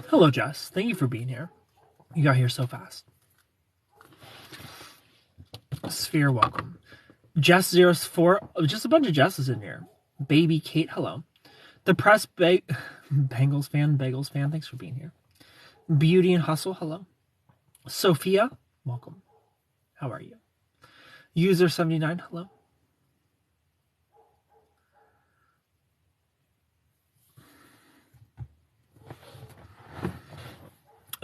Hello, Jess. Thank you for being here. You got here so fast. Sphere, welcome. Jess04, just a bunch of Jesses in here. Baby Kate, hello. The Press Bengals fan, thanks for being here. Beauty and Hustle, hello. Sophia, welcome. How are you? User79, hello.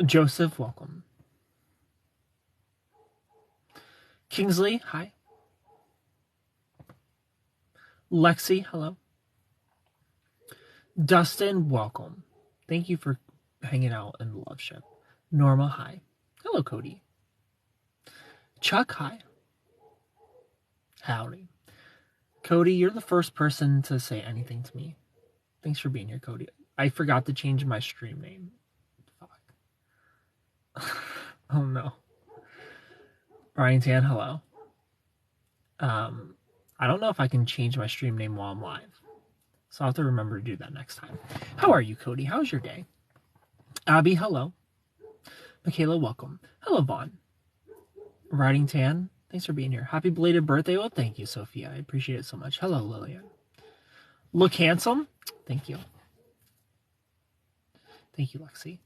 Joseph, welcome. Kingsley, hi. Lexi, hello. Dustin, welcome. Thank you for hanging out in the Loveship. Norma, hi. Hello, Cody. Chuck, hi. Howdy. Cody, you're the first person to say anything to me. Thanks for being here, Cody. I forgot to change my stream name. Fuck. Oh, no. Brian Tan, hello. I don't know if I can change my stream name while I'm live. So I'll have to remember to do that next time. How are you, Cody? How's your day? Abby, hello. Michaela, welcome. Hello, Vaughn. Riding Tan, thanks for being here. Happy belated birthday. Well, thank you, Sophia. I appreciate it so much. Hello, Lillian. Look handsome. Thank you. Thank you, Lexi.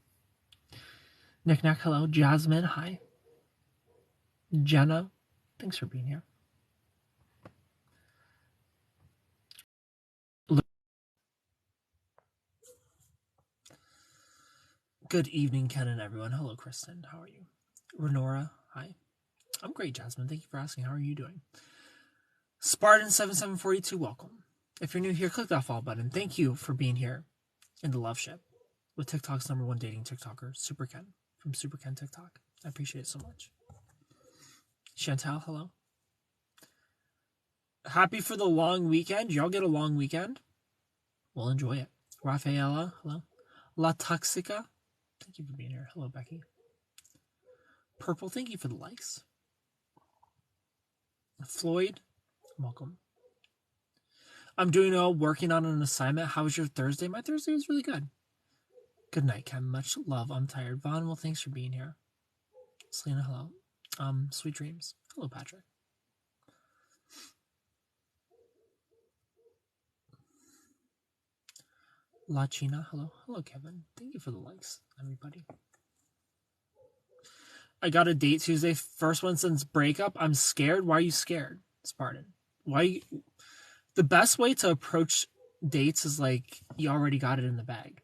Knick-knack, hello. Jasmine, hi. Jenna, thanks for being here. Good evening, Ken and everyone. Hello, Kristen. How are you? Renora, hi. I'm great, Jasmine. Thank you for asking. How are you doing? Spartan7742, welcome. If you're new here, click that follow button. Thank you for being here in the Loveship with TikTok's #1 dating TikToker, Super Ken from Super Ken TikTok. I appreciate it so much. Chantal, hello. Happy for the long weekend. Y'all get a long weekend? We'll enjoy it. Rafaela, hello. La Toxica, thank you for being here. Hello, Becky. Purple, thank you for the likes. Floyd, welcome. I'm doing well, working on an assignment. How was your Thursday? My Thursday was really good. Good night, Ken. Much love. I'm tired. Vaughn, well, thanks for being here. Selena, hello. Sweet dreams. Hello, Patrick. La China, hello. Hello, Kevin. Thank you for the likes, everybody. I got a date Tuesday. First one since breakup. I'm scared. Why are you scared, Spartan? Why? The best way to approach dates is like you already got it in the bag.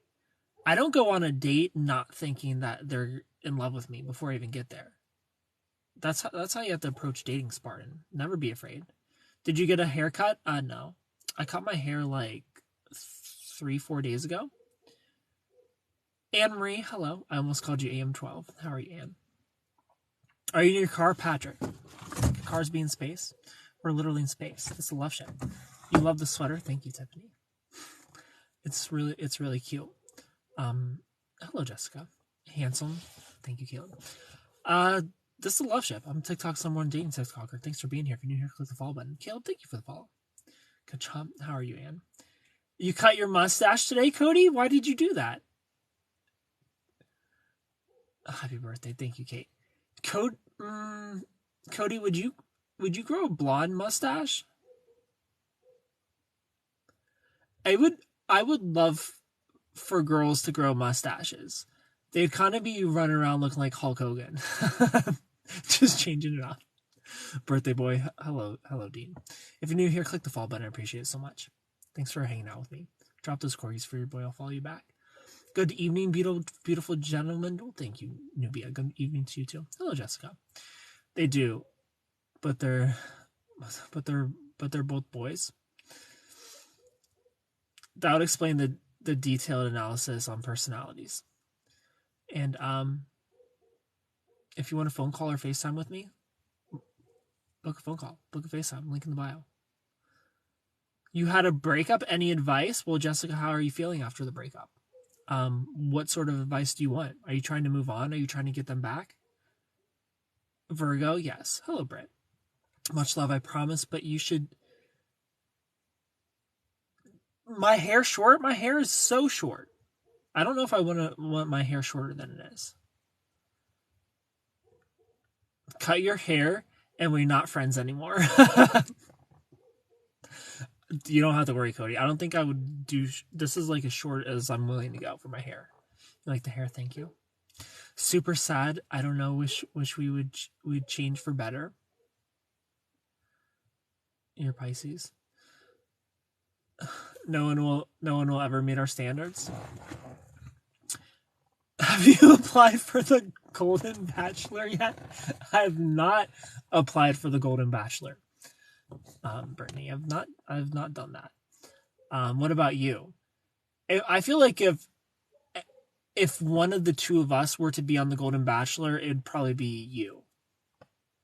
I don't go on a date not thinking that they're in love with me before I even get there. That's how you have to approach dating, Spartan. Never be afraid. Did you get a haircut? No. I cut my hair like 3-4 days ago. Anne Marie, hello. I almost called you AM12. How are you, Anne? Are you in your car, Patrick? The car's be in space. We're literally in space. It's a Loveship. You love the sweater. Thank you, Tiffany. It's really cute. Hello, Jessica. Handsome. Thank you, Caleb. This is a Loveship. I'm TikTok's #1 dating TikToker. Thanks for being here. If you're new here, click the follow button. Caleb, thank you for the follow. Good job. How are you, Anne? You cut your mustache today, Cody? Why did you do that? Happy birthday. Thank you, Kate. Cody, would you grow a blonde mustache? I would love for girls to grow mustaches. They'd kind of be running around looking like Hulk Hogan. Just changing it up. Birthday boy. Hello, Dean. If you're new here, click the follow button. I appreciate it so much. Thanks for hanging out with me. Drop those corgis for your boy. I'll follow you back. Good evening, beautiful gentlemen. Oh, thank you, Nubia. Good evening to you too. Hello, Jessica. They do, but they're both boys. That would explain the detailed analysis on personalities. And if you want a phone call or FaceTime with me, book a phone call, book a FaceTime, link in the bio. You had a breakup, any advice? Well, Jessica, how are you feeling after the breakup? What sort of advice do you want? Are you trying to move on? Are you trying to get them back? Virgo, yes. Hello, Britt. Much love, I promise, but you should... My hair short? My hair is so short. I don't know if I want my hair shorter than it is. Cut your hair and we're not friends anymore. You don't have to worry, Cody. I don't think I would do... This is like as short as I'm willing to go for my hair. You like the hair? Thank you. Super sad. I don't know. Wish we'd change for better. You're Pisces. No one will ever meet our standards. Have you applied for the Golden Bachelor yet? I have not applied for the Golden Bachelor. Brittany, I've not done that. What about you? I feel like if one of the two of us were to be on the Golden Bachelor, it'd probably be you.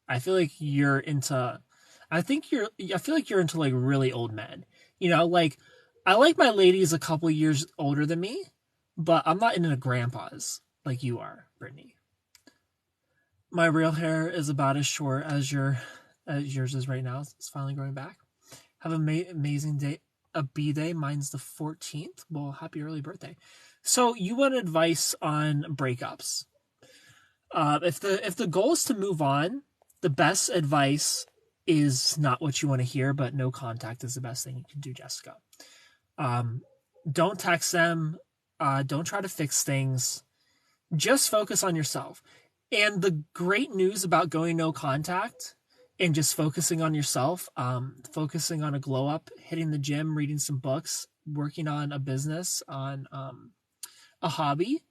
I feel like you're into... I feel like you're into like really old men. You know, like I like my ladies a couple years older than me, but I'm not into grandpas like you are, Brittany. My real hair is about as short as yours is right now. It's finally growing back. Have an amazing day. A B-day. Mine's the 14th. Well, happy early birthday. So you want advice on breakups. If the goal is to move on, the best advice is not what you want to hear, but no contact is the best thing you can do, Jessica. Don't text them. Don't try to fix things. Just focus on yourself. And the great news about going no contact and just focusing on yourself, focusing on a glow up, hitting the gym, reading some books, working on a business, on a hobby,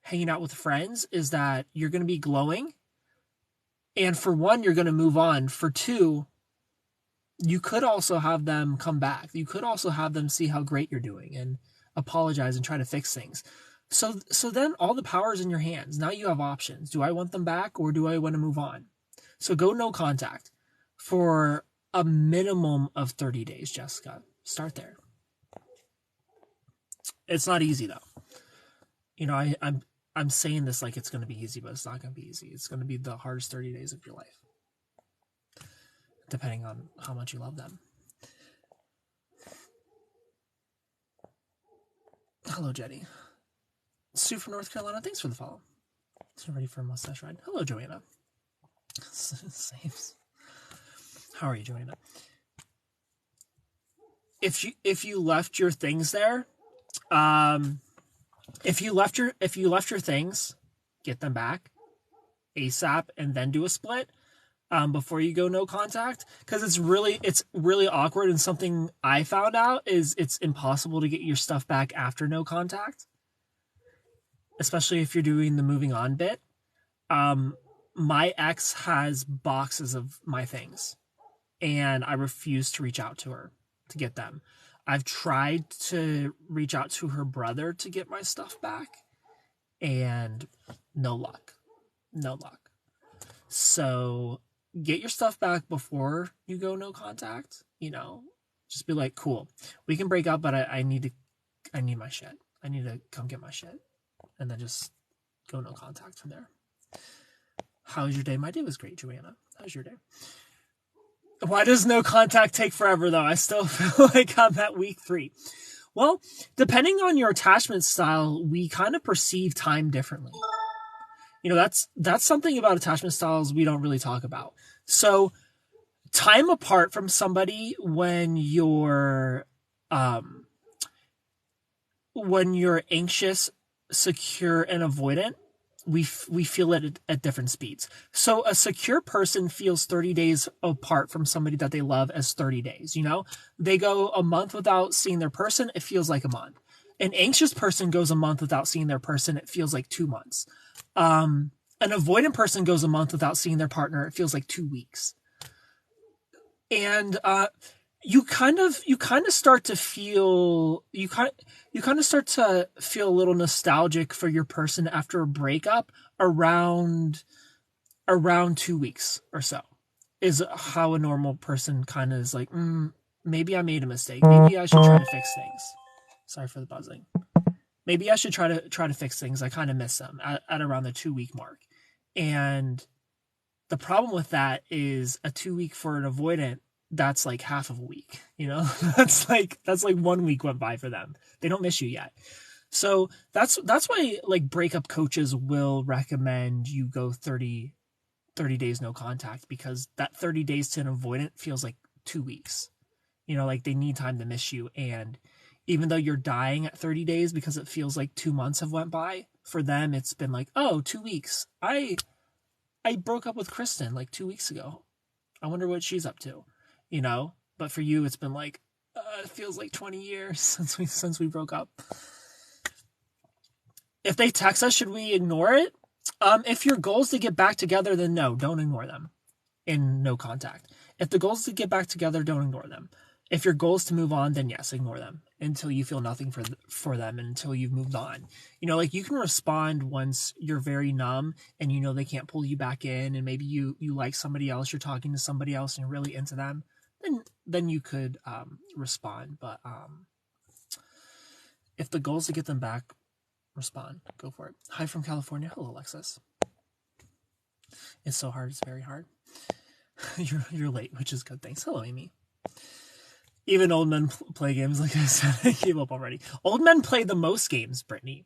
hanging out with friends, is that you're going to be glowing. And for one, you're going to move on. For two, you could also have them come back. You could also have them see how great you're doing and apologize and try to fix things. So then all the power is in your hands. Now you have options. Do I want them back or do I want to move on? So go no contact for a minimum of 30 days, Jessica. Start there. It's not easy though. You know, I'm saying this like it's going to be easy, but it's not going to be easy. It's going to be the hardest 30 days of your life, depending on how much you love them. Hello, Jenny. Sue from North Carolina, thanks for the follow. So ready for a mustache ride. Hello, Joanna. Saves. How are you, Joanna? If you left your things there, if you left your things, get them back ASAP and then do a split before you go no contact, because it's really awkward. And something I found out is it's impossible to get your stuff back after no contact, especially if you're doing the moving on bit. My ex has boxes of my things, and I refuse to reach out to her to get them. I've tried to reach out to her brother to get my stuff back, and no luck. No luck. So get your stuff back before you go no contact. You know, just be like, cool, we can break up, but I need my shit. I need to come get my shit, and then just go no contact from there. How was your day? My day was great, Joanna. How was your day? Why does no contact take forever, though? I still feel like I'm at week 3. Well, depending on your attachment style, we kind of perceive time differently. You know, that's something about attachment styles we don't really talk about. So, time apart from somebody when you're anxious, secure, and avoidant, we feel it at different speeds. So a secure person feels 30 days apart from somebody that they love as 30 days. You know, they go a month without seeing their person. It feels like a month. An anxious person goes a month without seeing their person. It feels like 2 months. An avoidant person goes a month without seeing their partner. It feels like 2 weeks. And, you kind of start to feel a little nostalgic for your person after a breakup around 2 weeks or so, is how a normal person kind of is like, maybe I made a mistake. Maybe I should try to fix things. Sorry for the buzzing. Maybe I should try to fix things. I kind of miss them at around the 2 week mark. And the problem with that is a 2 week for an avoidant, that's like half of a week, you know. that's like 1 week went by for them. They don't miss you yet. So that's why like breakup coaches will recommend you go 30 days no contact, because that 30 days to an avoidant feels like 2 weeks. Like they need time to miss you. And even though you're dying at 30 days because it feels like 2 months have went by, for them it's been like, oh, 2 weeks. I broke up with Kristen like 2 weeks ago. I wonder what she's up to, But for you, it's been like, it feels like 20 years since we broke up. If they text us, should we ignore it? If your goal is to get back together, then no, don't ignore them in no contact. If the goal is to get back together, don't ignore them. If your goal is to move on, then yes, ignore them until you feel nothing for them and until you've moved on. Like you can respond once you're very numb and they can't pull you back in, and maybe you like somebody else, you're talking to somebody else and you're really into them, then you could respond. But if the goal is to get them back, respond. Go for it. Hi from California. Hello, Alexis. It's so hard. It's very hard. You're late, which is good. Thanks. Hello, Amy. Even old men play games, like I said. I gave up already. Old men play the most games, Brittany.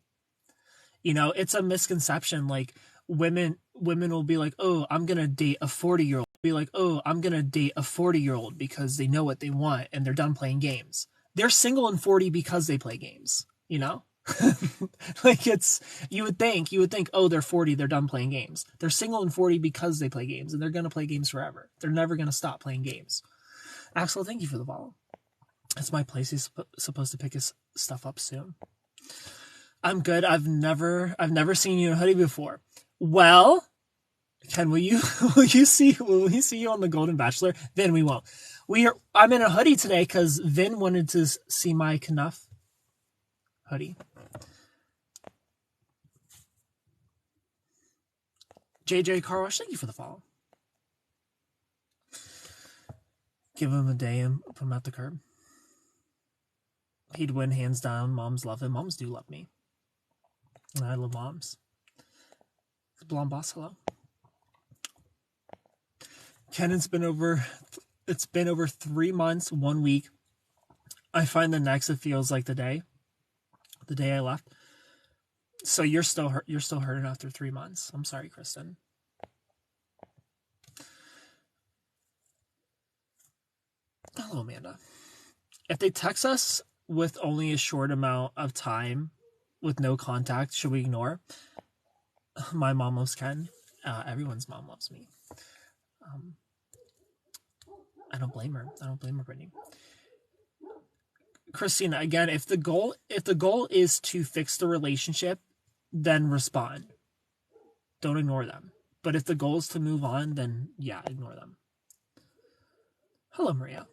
It's a misconception. Like women will be like, oh, I'm gonna date a 40-year-old. Be like, oh, I'm gonna date a 40-year-old because they know what they want and they're done playing games. They're single and 40 because they play games. Like you would think, oh, they're 40, they're done playing games. They're single and 40 because they play games, and they're gonna play games forever. They're never gonna stop playing games. Axel, thank you for the follow. It's my place. He's supposed to pick his stuff up soon. I'm good. I've never seen you in a hoodie before. Well, Ken, will you see you on the Golden Bachelor? Vin, we won't. I'm in a hoodie today because Vin wanted to see my Knuff hoodie. JJ Carwash, thank you for the follow. Give him a day and put him at the curb. He'd win hands down. Moms love him. Moms do love me. And I love moms. Blonde Boss, hello. Ken, it's been over 3 months, 1 week. I find the next it feels like the day I left. So you're still hurting after 3 months. I'm sorry, Kristen. Hello, Amanda. If they text us with only a short amount of time with no contact, should we ignore? My mom loves Ken. Everyone's mom loves me. I don't blame her. Brittany. Christina, again, if the goal is to fix the relationship, then respond. Don't ignore them. But if the goal is to move on, then yeah, ignore them. Hello, Maria.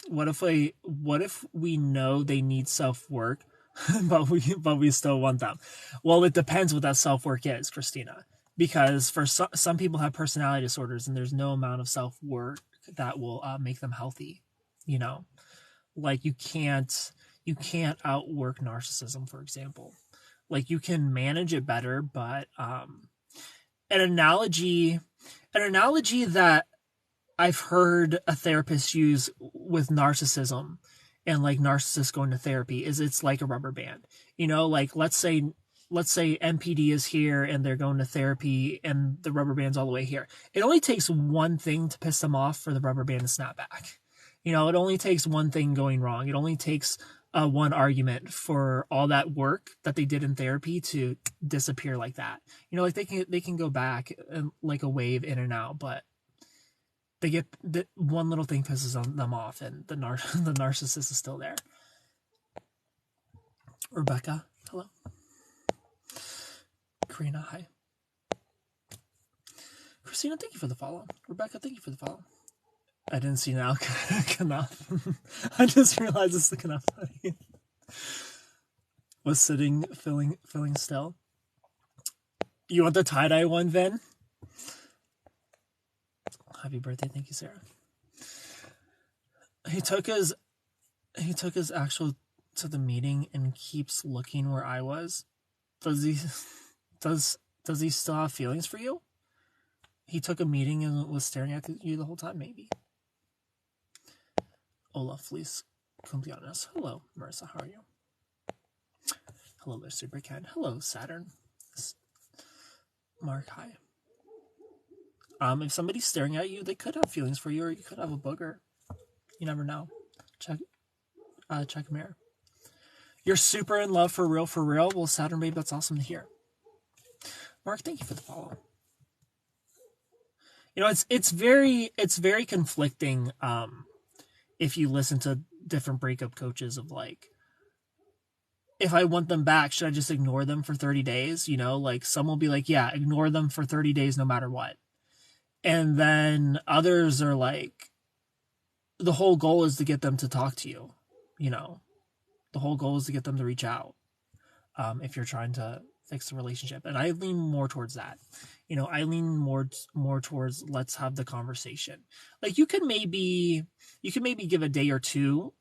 What if we know they need self-work, but we still want them? Well, it depends what that self-work is, Christina. Because for some people have personality disorders, and there's no amount of self-work that will make them healthy. Like you can't outwork narcissism, for example. Like you can manage it better, but an analogy that I've heard a therapist use with narcissism and like narcissists going to therapy is it's like a rubber band. Like let's say MPD is here and they're going to therapy and the rubber band's all the way here. It only takes one thing to piss them off for the rubber band to snap back. It only takes one thing going wrong. It only takes one argument for all that work that they did in therapy to disappear like that. Like they can go back like a wave in and out, but they get one little thing pisses them off, and the narcissist is still there. Rebecca, hello. Karina, hi. Christina, thank you for the follow. Rebecca, thank you for the follow. I didn't see now. Knuff. I just realized it's the Knuff. Was sitting, feeling still. You want the tie-dye one, Vin? Happy birthday, thank you, Sarah. He took his actual to the meeting and keeps looking where I was. Does he still have feelings for you? He took a meeting and was staring at you the whole time, maybe. Olaf, please Completely honest. Hello, Marissa. How are you? Hello there, Super Ken. Hello, Saturn. Mark, hi. If somebody's staring at you, they could have feelings for you, or you could have a booger. You never know. Check mirror. You're super in love for real, for real. Well, Saturn babe, that's awesome to hear. Mark, thank you for the follow. You know, it's very conflicting. If you listen to different breakup coaches of like, if I want them back, should I just ignore them for 30 days? You know, like some will be like, yeah, ignore them for 30 days no matter what. And then others are like, the whole goal is to get them to talk to you. You know, the whole goal is to get them to reach out. If you're trying to fix the relationship. And I lean more towards that. You know, I lean more towards let's have the conversation. Like you can maybe give a day or two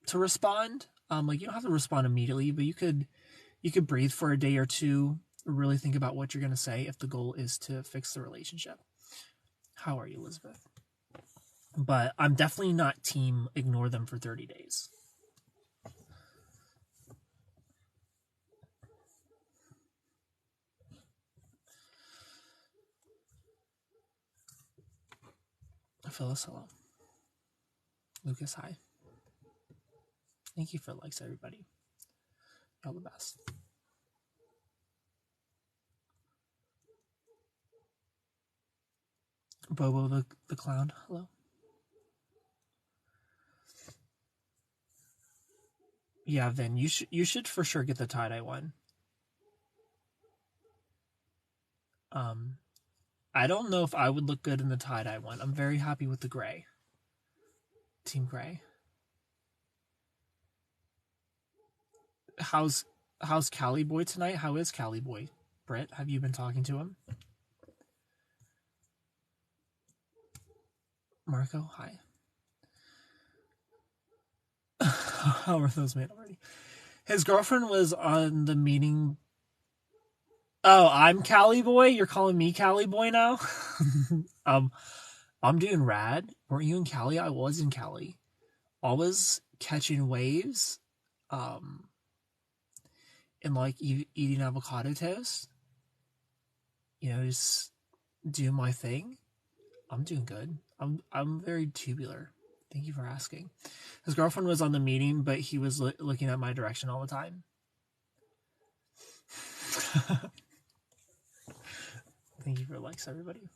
to respond. Like you don't have to respond immediately, but you could breathe for a day or two, really think about what you're going to say if the goal is to fix the relationship. How are you, Elizabeth? But I'm definitely not team ignore them for 30 days. Phyllis, hello. Lucas, hi. Thank you for likes, everybody. All the best. Bobo the clown, hello. Yeah, Vin, you should for sure get the tie-dye one. I don't know if I would look good in the tie-dye one. I'm very happy with the gray. Team gray. How's Cali Boy tonight? How is Cali Boy? Britt, have you been talking to him? Marco, hi. How are those made already? His girlfriend was on the meeting. Oh, I'm Cali Boy? You're calling me Cali Boy now? I'm doing rad. Weren't you in Cali? I was in Cali. Always catching waves. And like eating avocado toast. You know, just doing my thing. I'm doing good. I'm very tubular. Thank you for asking. His girlfriend was on the meeting, but he was looking at my direction all the time. Thank you for likes, everybody.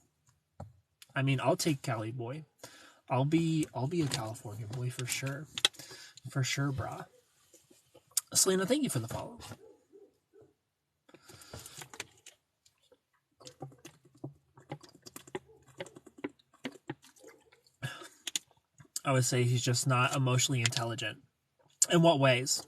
I mean, I'll take Cali Boy. I'll be a California boy for sure. For sure, brah. Selena, thank you for the follow. I would say he's just not emotionally intelligent. In what ways?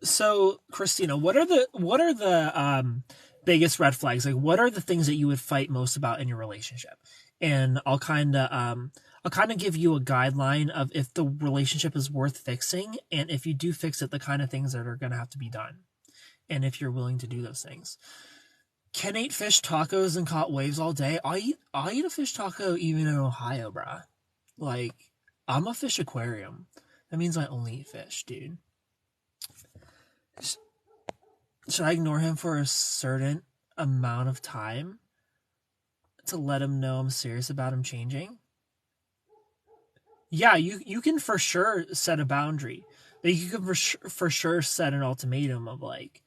So, Christina, what are the biggest red flags? Like, what are the things that you would fight most about in your relationship? And I'll kind of give you a guideline of if the relationship is worth fixing, and if you do fix it, the kind of things that are going to have to be done, and if you're willing to do those things. Can eat fish tacos and caught waves all day. I'll eat a fish taco even in Ohio, bruh. Like, I'm a fish aquarium. That means I only eat fish, dude. Should I ignore him for a certain amount of time to let him know I'm serious about him changing? Yeah, you can for sure set a boundary. Like, you can for sure set an ultimatum of like,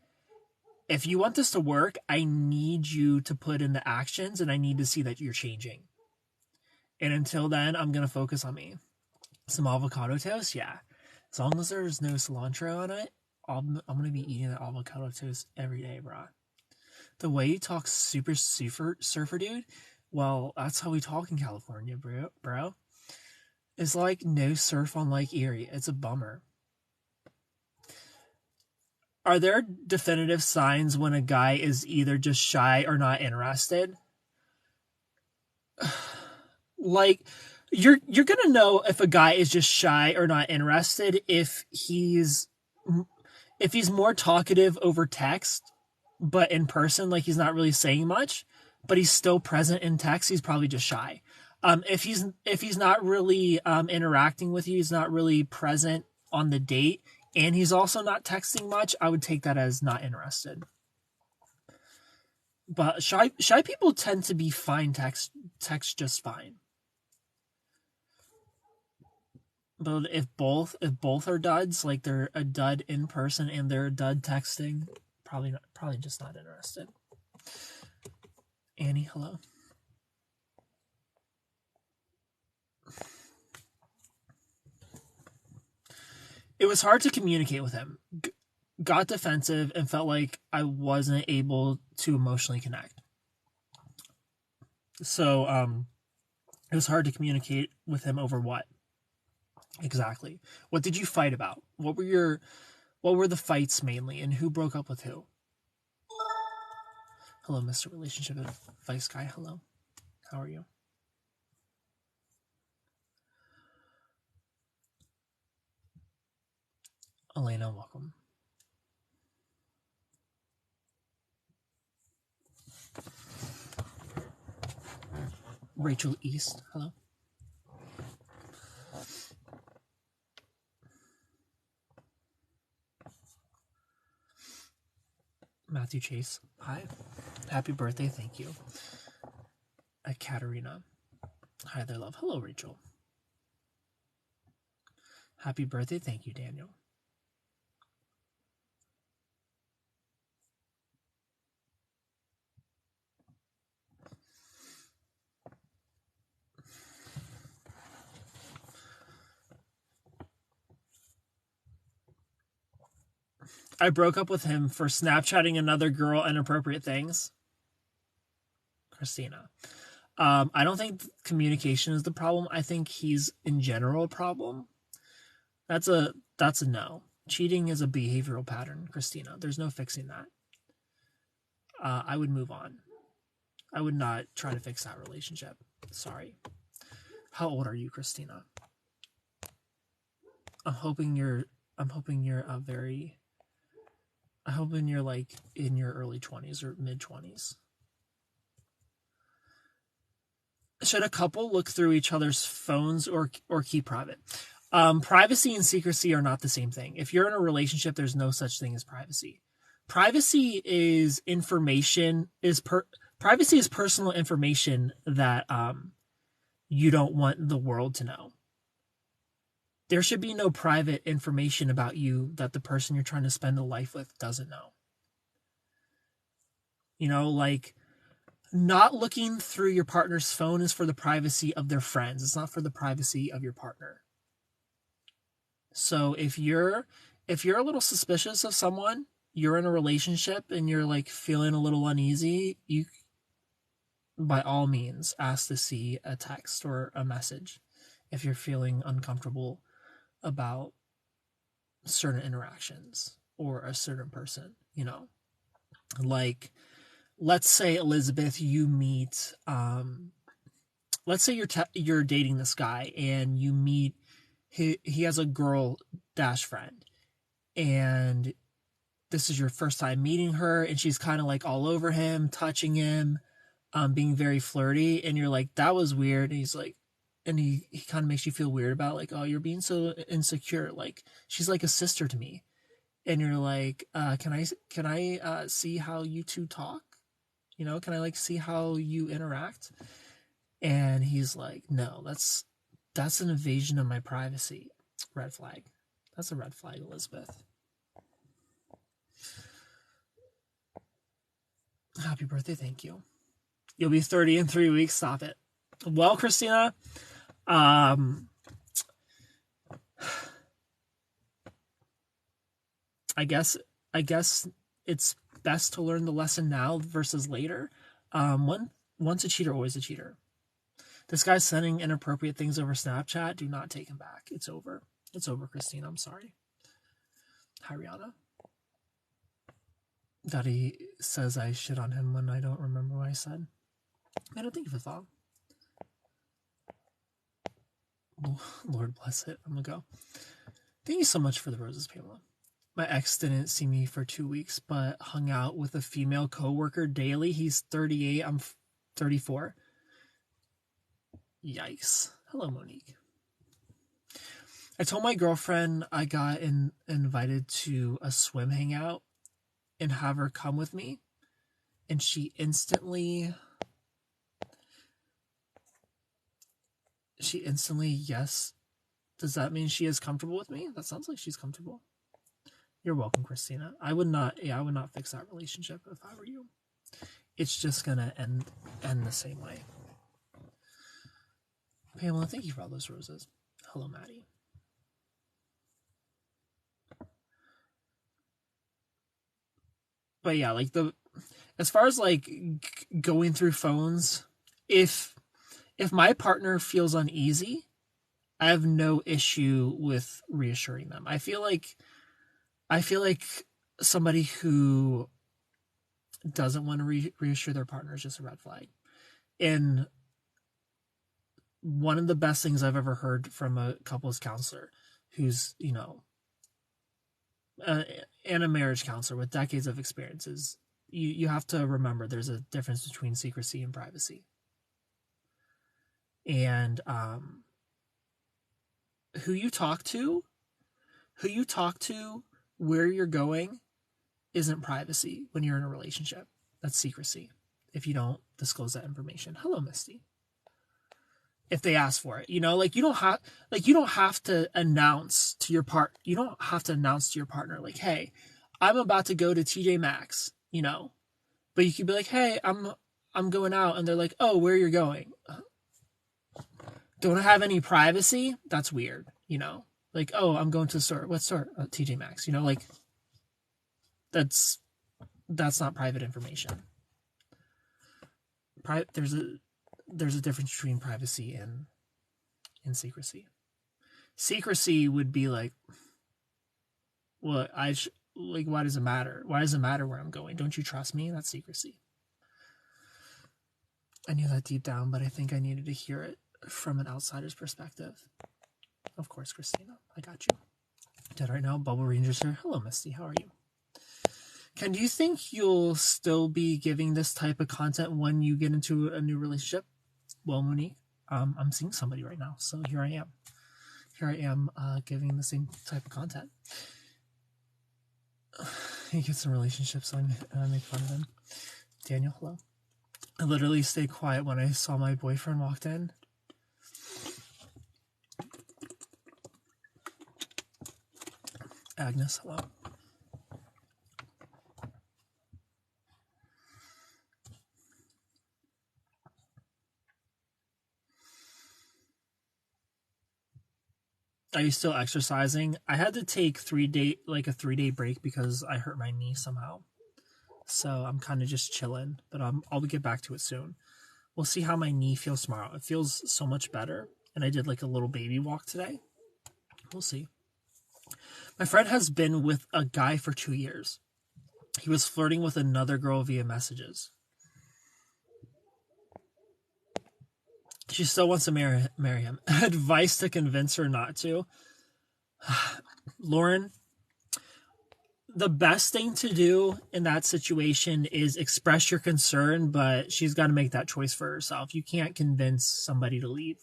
if you want this to work, I need you to put in the actions and I need to see that you're changing. And until then, I'm going to focus on me. Some avocado toast? Yeah. As long as there's no cilantro on it, I'm going to be eating that avocado toast every day, bro. The way you talk super surfer dude, well, that's how we talk in California, bro. It's like no surf on Lake Erie. It's a bummer. Are there definitive signs when a guy is either just shy or not interested? Like, you're gonna know if a guy is just shy or not interested if he's more talkative over text, but in person, like, he's not really saying much, but he's still present in text. He's probably just shy. If he's not really interacting with you, he's not really present on the date, and he's also not texting much, I would take that as not interested. But shy people tend to be fine text just fine. But if both are duds, like they're a dud in person and they're a dud texting, probably just not interested. Annie, hello. It was hard to communicate with him. Got defensive and felt like I wasn't able to emotionally connect. So it was hard to communicate with him over what? Exactly. What did you fight about? What were the fights mainly, and who broke up with who? Hello, Mr. Relationship Advice Guy. Hello. How are you? Elena, welcome. Rachel East, hello. Matthew Chase, hi. Happy birthday, thank you. Katerina, hi there, love. Hello, Rachel. Happy birthday, thank you, Daniel. I broke up with him for Snapchatting another girl inappropriate things. Christina. I don't think communication is the problem. I think he's in general a problem. That's a no. Cheating is a behavioral pattern, Christina. There's no fixing that. I would move on. I would not try to fix that relationship. Sorry. How old are you, Christina? I'm hoping you're like in your early 20s or mid 20s. Should a couple look through each other's phones or keep private? Privacy and secrecy are not the same thing. If you're in a relationship, there's no such thing as privacy. Privacy is privacy is personal information that you don't want the world to know. There should be no private information about you that the person you're trying to spend a life with doesn't know. You know, like, not looking through your partner's phone is for the privacy of their friends. It's not for the privacy of your partner. So if you're a little suspicious of someone, you're in a relationship and you're like feeling a little uneasy, you by all means ask to see a text or a message if you're feeling uncomfortable about certain interactions or a certain person, you know. Like, let's say, Elizabeth, you meet let's say you're dating this guy and you meet he has a girl dash friend, and this is your first time meeting her, and she's kind of like all over him, touching him, being very flirty, and you're like, that was weird. And he's like, and he kind of makes you feel weird about, like, oh, you're being so insecure, like, she's like a sister to me. And you're like, can I see how you two talk? You know, can I like see how you interact? And he's like, no, that's an invasion of my privacy. Red flag. That's a red flag, Elizabeth. Happy birthday, thank you. You'll be 30 in 3 weeks. Stop it. Well, Christina, I guess it's best to learn the lesson now versus later. Once a cheater, always a cheater. This guy's sending inappropriate things over Snapchat. Do not take him back. It's over. It's over, Christine. I'm sorry. Hi, Rihanna. Daddy says I shit on him when I don't remember what I said. I don't think of a thought. Lord bless it. I'm gonna go. Thank you so much for the roses, Pamela. My ex didn't see me for 2 weeks, but hung out with a female coworker daily. He's 38. I'm 34. Yikes. Hello, Monique. I told my girlfriend I got invited to a swim hangout and have her come with me, and she instantly yes. Does that mean she is comfortable with me? That sounds like she's comfortable. You're welcome, Christina. I would not fix that relationship if I were you. It's just gonna end the same way. Pamela, thank you for all those roses. Hello, Maddie. But yeah, like as far as like going through phones, if my partner feels uneasy, I have no issue with reassuring them. I feel like somebody who doesn't want to reassure their partner is just a red flag. And one of the best things I've ever heard from a couples counselor who's, and a marriage counselor with decades of experience is you have to remember there's a difference between secrecy and privacy. And who you talk to, where you're going isn't privacy when you're in a relationship. That's secrecy if you don't disclose that information. Hello, Misty. If they ask for it, you don't have to announce to your partner, like, hey, I'm about to go to TJ Maxx, but you could be like, hey, I'm going out, and they're like, oh, where you're going? Don't have any privacy? That's weird, like, oh, I'm going to the store. What store? TJ Maxx, like that's not private information. There's a difference between privacy and secrecy. Secrecy would be like, well, why does it matter? Why does it matter where I'm going? Don't you trust me? That's secrecy. I knew that deep down, but I think I needed to hear it from an outsider's perspective. Of course, Christina, I got you. Dead right now, Bubble Rangers here. Hello, Misty, how are you? Ken, do you think you'll still be giving this type of content when you get into a new relationship? Well, Monique, I'm seeing somebody right now, so here I am giving the same type of content. He gets in relationships, so I make fun of him. Daniel, hello. I literally stayed quiet when I saw my boyfriend walked in. Agnes, hello. Are you still exercising? I had to take a 3-day break because I hurt my knee somehow. So I'm kind of just chilling, but I'll get back to it soon. We'll see how my knee feels tomorrow. It feels so much better. And I did like a little baby walk today. We'll see. My friend has been with a guy for 2 years. He was flirting with another girl via messages. She still wants to marry him. Advice to convince her not to. Lauren, the best thing to do in that situation is express your concern, but she's got to make that choice for herself. You can't convince somebody to leave.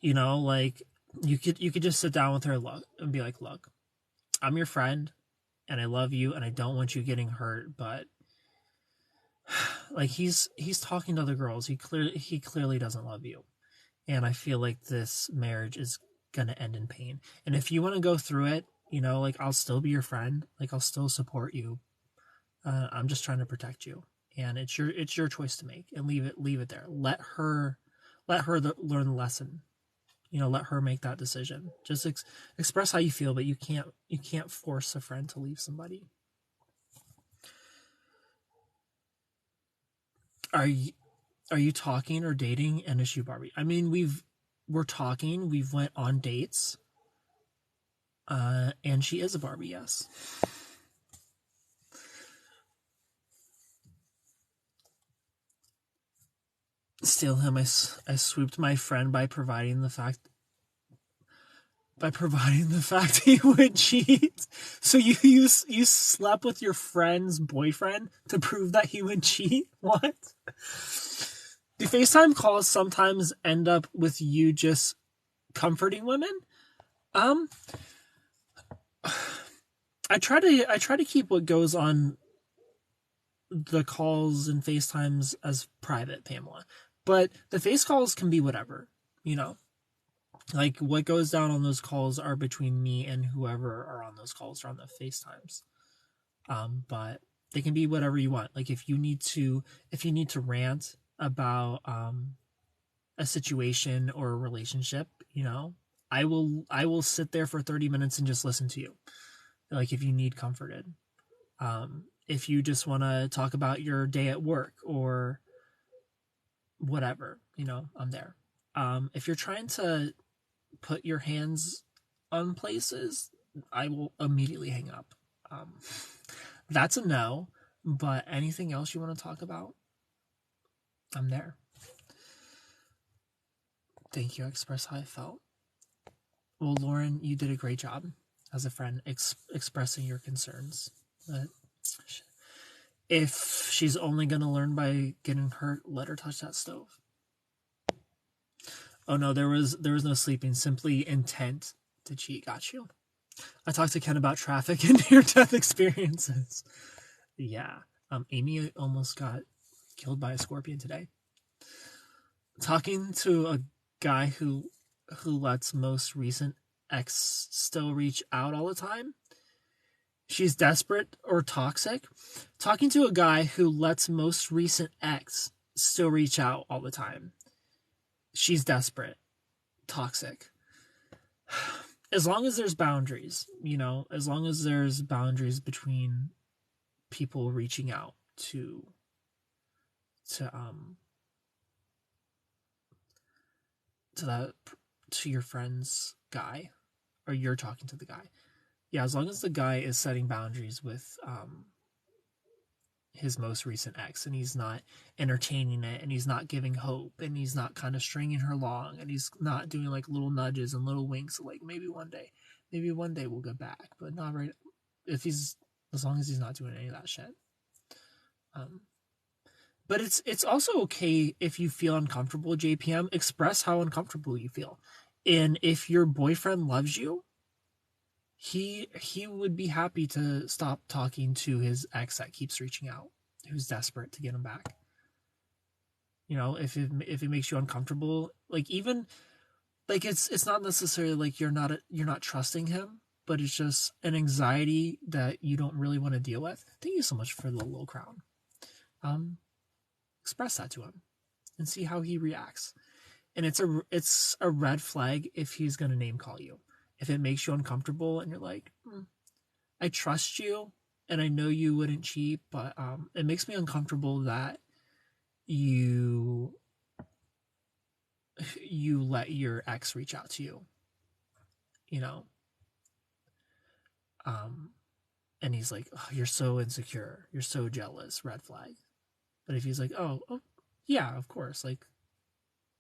Like you could just sit down with her and be like, look, I'm your friend and I love you and I don't want you getting hurt, but like he's talking to other girls. He clearly doesn't love you. And I feel like this marriage is going to end in pain. And if you want to go through it, like I'll still be your friend. Like I'll still support you. I'm just trying to protect you. And it's your choice to make, and leave it there. Let her learn the lesson. Let her make that decision. Just express how you feel, but you can't force a friend to leave somebody. Are you talking or dating an issue Barbie? I mean, we're talking. We've went on dates. And she is a Barbie, yes. Steal him. I swooped my friend by providing the fact he would cheat. So you slept with your friend's boyfriend to prove that he would cheat? What? Do FaceTime calls sometimes end up with you just comforting women? I try to keep what goes on the calls and FaceTimes as private, Pamela. But the face calls can be whatever, you know. Like, what goes down on those calls are between me and whoever are on those calls or on the FaceTimes. But they can be whatever you want. Like, if you need to rant about a situation or a relationship, you know, I will sit there for 30 minutes and just listen to you. Like, if you need comforted. If you just want to talk about your day at work or whatever, you know, I'm there. If you're trying to put your hands on places, I will immediately hang up. That's a no, but anything else you want to talk about, I'm there. Thank you. I express how I felt. Well, Lauren, you did a great job as a friend expressing your concerns. But if she's only going to learn by getting hurt, let her touch that stove. Oh no, there was no sleeping, simply intent to cheat. Got you. I talked to Ken about traffic and near-death experiences. Yeah. Amy almost got killed by a scorpion today. Talking to a guy who lets most recent ex still reach out all the time. She's desperate or toxic. Talking to a guy who lets most recent ex still reach out all the time. She's desperate. Toxic. As long as there's boundaries, you know, as long as there's boundaries between people reaching out to your friend's guy, or you're talking to the guy. Yeah, as long as the guy is setting boundaries with his most recent ex, and he's not entertaining it, and he's not giving hope, and he's not kind of stringing her along, and he's not doing like little nudges and little winks, like maybe one day we'll get back, but not right. As long as he's not doing any of that shit. But it's also okay if you feel uncomfortable, JPM. Express how uncomfortable you feel, and if your boyfriend loves you, he would be happy to stop talking to his ex that keeps reaching out, who's desperate to get him back. You know, if it makes you uncomfortable, like, even like it's not necessarily like you're not trusting him, but it's just an anxiety that you don't really want to deal with. Thank you so much for the little crown. Express that to him and see how he reacts. And it's a red flag if he's going to name call you. If it makes you uncomfortable and you're like, I trust you and I know you wouldn't cheat, but it makes me uncomfortable that you let your ex reach out to you, you know. And he's like, oh, you're so insecure, you're so jealous, red flag. But if he's like, oh yeah, of course, like,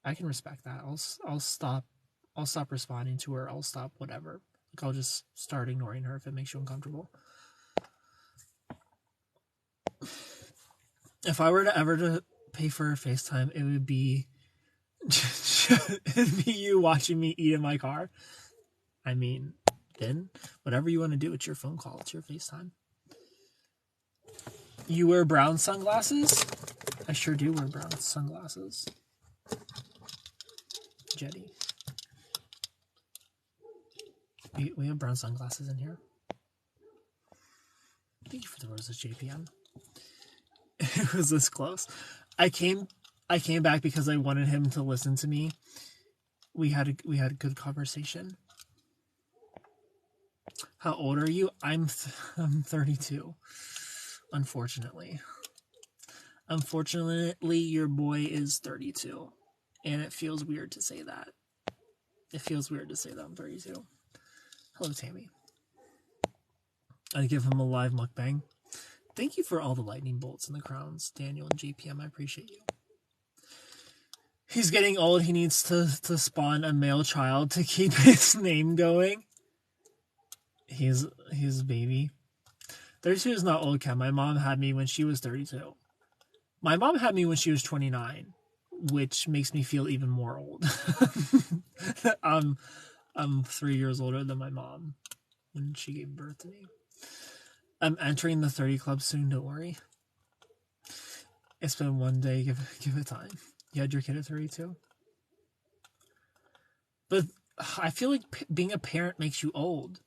I can respect that. I'll stop responding to her. I'll stop whatever. Like, I'll just start ignoring her if it makes you uncomfortable. If I were to ever pay for a FaceTime, it would be it'd be you watching me eat in my car. I mean, then whatever you want to do, it's your phone call. It's your FaceTime. You wear brown sunglasses? I sure do wear brown sunglasses. Jetty. We have brown sunglasses in here. Thank you for the roses, JPM. It was this close. I came back because I wanted him to listen to me. We had a good conversation. How old are you? I'm 32. Unfortunately, your boy is 32, and it feels weird to say that. It feels weird to say that I'm 32. Hello, Tammy. I'd give him a live mukbang. Thank you for all the lightning bolts and the crowns, Daniel and JPM. I appreciate you. He's getting old. He needs to spawn a male child to keep his name going. He's a baby. 32 is not old, Ken. My mom had me when she was 32. My mom had me when she was 29. which makes me feel even more old. I'm 3 years older than my mom when she gave birth to me. I'm entering the 30 club soon, don't worry. It's been one day, give it time. You had your kid at 32? But I feel like being a parent makes you old.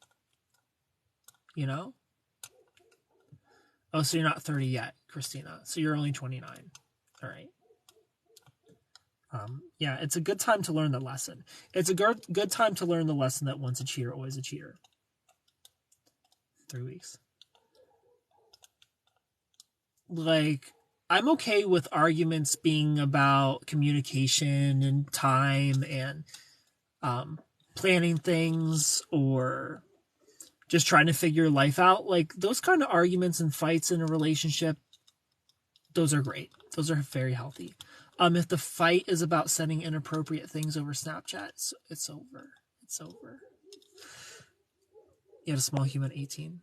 You know? Oh, so you're not 30 yet, Christina. So you're only 29. All right. Yeah, it's a good time to learn the lesson. It's a good time to learn the lesson that once a cheater, always a cheater. 3 weeks. Like, I'm okay with arguments being about communication and time and planning things or just trying to figure life out. Like, those kind of arguments and fights in a relationship, those are great. Those are very healthy. If the fight is about sending inappropriate things over Snapchat, it's over. It's over. You had a small human 18.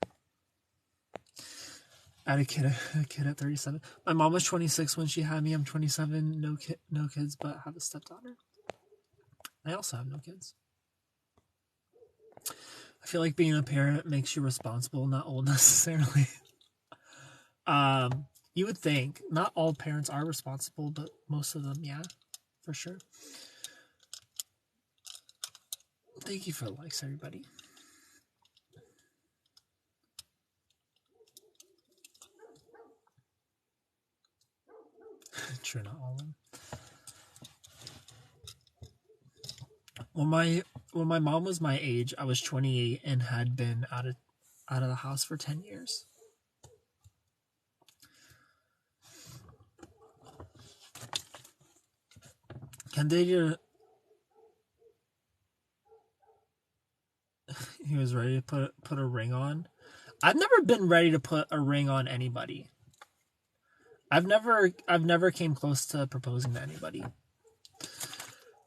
I had a kid at 37. My mom was 26 when she had me. I'm 27. No kids, but have a stepdaughter. I also have no kids. I feel like being a parent makes you responsible, not old necessarily. You would think not all parents are responsible, but most of them, yeah, for sure. Thank you for the likes, everybody. True, not all of them. When my mom was my age, I was 28 and had been out of the house for 10 years. Can they do? He was ready to put a ring on. I've never been ready to put a ring on anybody. I've never came close to proposing to anybody.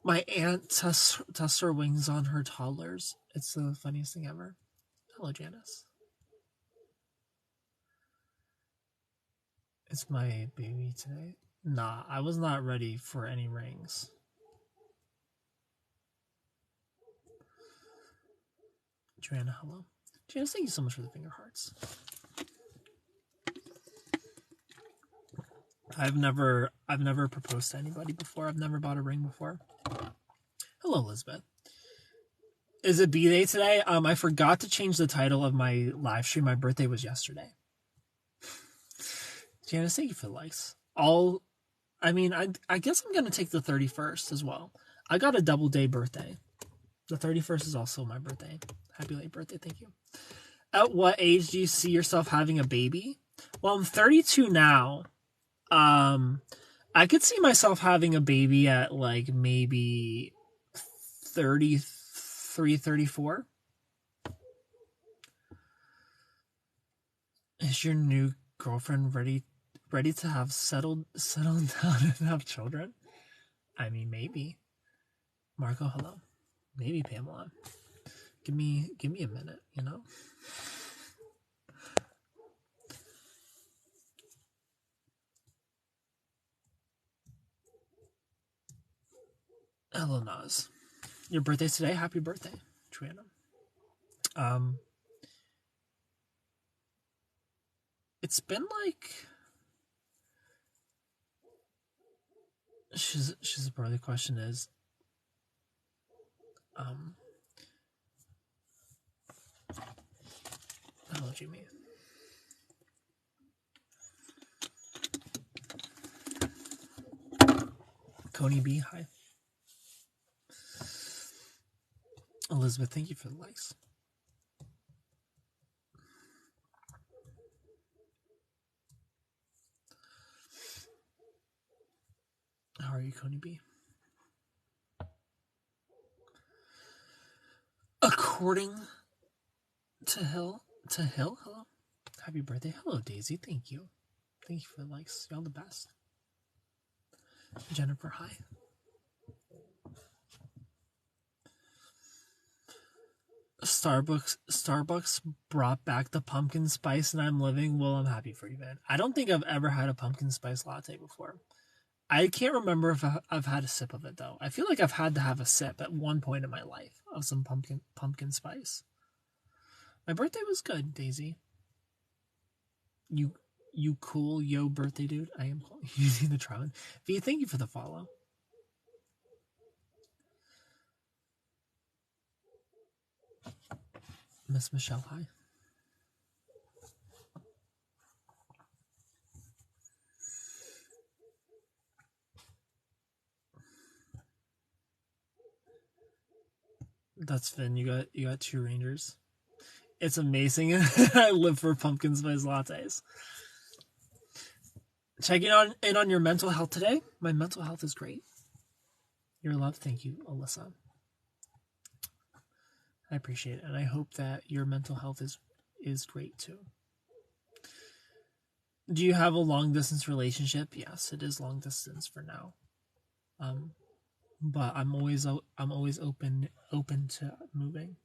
My aunt tests her wings on her toddlers. It's the funniest thing ever. Hello, Janice. It's my baby today. Nah, I was not ready for any rings. Joanna, hello. Janice, thank you so much for the finger hearts. I've never proposed to anybody before. I've never bought a ring before. Hello, Elizabeth. Is it B-Day today? I forgot to change the title of my live stream. My birthday was yesterday. Janice, thank you for the likes. I guess I'm going to take the 31st as well. I got a double day birthday. The 31st is also my birthday. Happy late birthday, thank you. At what age do you see yourself having a baby? Well, I'm 32 now. I could see myself having a baby at like maybe 33, 34. Is your new girlfriend ready to have settled down and have children? I mean, maybe. Marco, hello. Maybe Pamela. Give me a minute, you know? Hello, Naz. Your birthday's today? Happy birthday, Joanna. It's been like... She's part of the question is... Hello, Jimmy. Coney B, hi. Elizabeth, thank you for the likes. How are you, Coney B? According to Hill, hello. Happy birthday. Hello, Daisy. Thank you. Thank you for the likes. Y'all the best. Jennifer, hi. Starbucks brought back the pumpkin spice and I'm living. Well, I'm happy for you, man. I don't think I've ever had a pumpkin spice latte before. I can't remember if I've had a sip of it though. I feel like I've had to have a sip at one point in my life of some pumpkin spice. My birthday was good, Daisy. You cool, yo birthday dude. I am cool. You need the try one. V, thank you for the follow. Miss Michelle, hi. That's Finn. You got 2 Rangers. It's amazing. I live for pumpkin spice lattes. Checking in on your mental health today. My mental health is great. Your love, thank you, Alyssa. I appreciate it, and I hope that your mental health is great too. Do you have a long distance relationship? Yes, it is long distance for now. But I'm always open to moving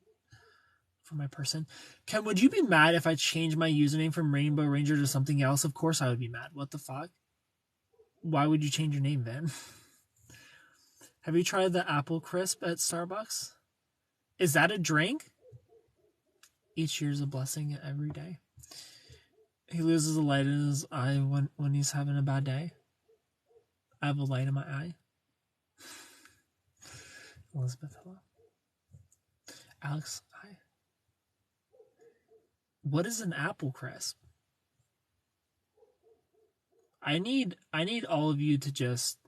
for my person. Ken, would you be mad if I changed my username from Rainbow Ranger to something else? Of course I would be mad. What the fuck? Why would you change your name, Vin? Have you tried the apple crisp at Starbucks? Is that a drink? Each year's a blessing every day. He loses a light in his eye when he's having a bad day. I have a light in my eye. Elizabeth, hello. Alex, hi. What is an apple crisp? I need all of you to just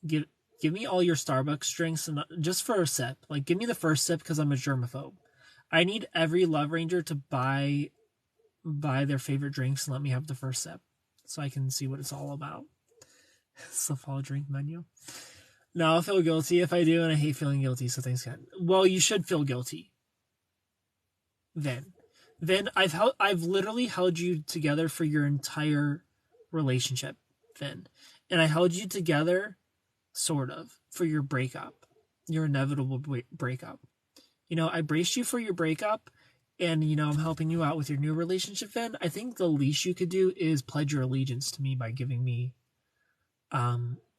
give me all your Starbucks drinks and just for a sip. Like, give me the first sip because I'm a germaphobe. I need every Love Ranger to buy their favorite drinks and let me have the first sip so I can see what it's all about. It's the fall drink menu. No, I'll feel guilty if I do, and I hate feeling guilty, so thanks, God. Well, you should feel guilty. Then I've literally held you together for your entire relationship, Finn. And I held you together, sort of, for your breakup. Your inevitable breakup. You know, I braced you for your breakup, and, you know, I'm helping you out with your new relationship, Finn. I think the least you could do is pledge your allegiance to me by giving me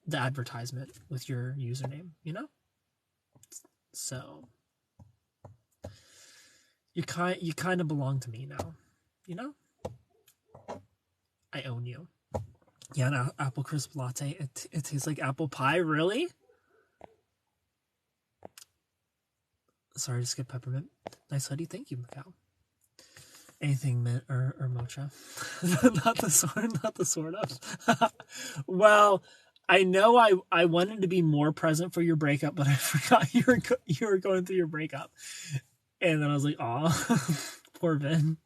the advertisement with your username, you know? So you kind of belong to me now, you know? I own you. Yeah, an apple crisp latte. It tastes like apple pie. Really? Sorry to skip peppermint. Nice hoodie. Thank you, Macau. Anything mint or mocha. not the sort of. Well, I know I wanted to be more present for your breakup, but I forgot you were going through your breakup. And then I was like, aw, poor Vin.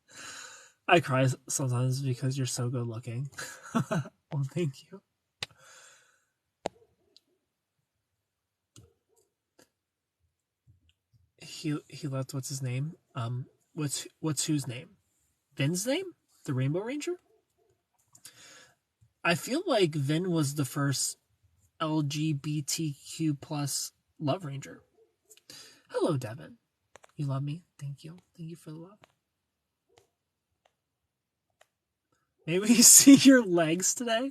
I cry sometimes because you're so good looking. Well, thank you. He left. What's his name? What's whose name? Vin's name? The Rainbow Ranger? I feel like Vin was the first LGBTQ plus Love Ranger. Hello, Devin. You love me? Thank you. Thank you for the love. Maybe you see your legs today?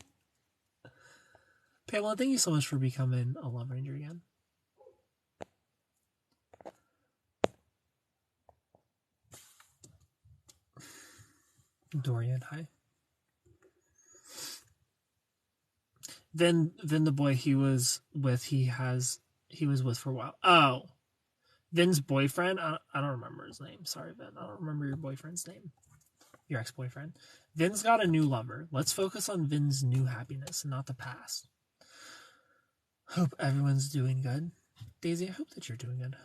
Pamela, thank you so much for becoming a Love Ranger again. Dorian, hi. Then the boy he was with for a while. Oh, Vin's boyfriend. I don't remember his name. Sorry, Vin. I don't remember your boyfriend's name. Your ex-boyfriend. Vin's got a new lover. Let's focus on Vin's new happiness and not the past. Hope everyone's doing good. Daisy, I hope that you're doing good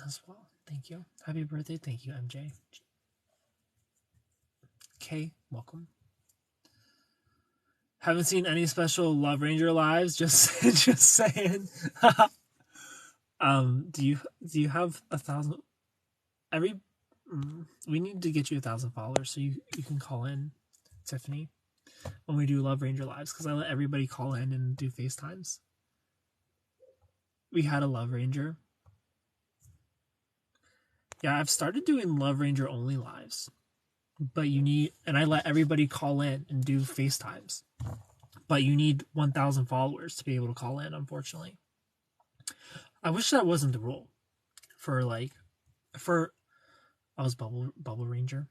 as well. Thank you. Happy birthday. Thank you, MJ. Kay, welcome. Haven't seen any special Love Ranger lives. Just saying. Do you have 1,000? We need to get you 1,000 followers so you can call in, Tiffany, when we do Love Ranger lives, because I let everybody call in and do FaceTimes. We had a Love Ranger. Yeah, I've started doing Love Ranger only lives, but and I let everybody call in and do FaceTimes. but you need 1,000 followers to be able to call in, unfortunately. I wish that wasn't the rule for I was Bubble Ranger.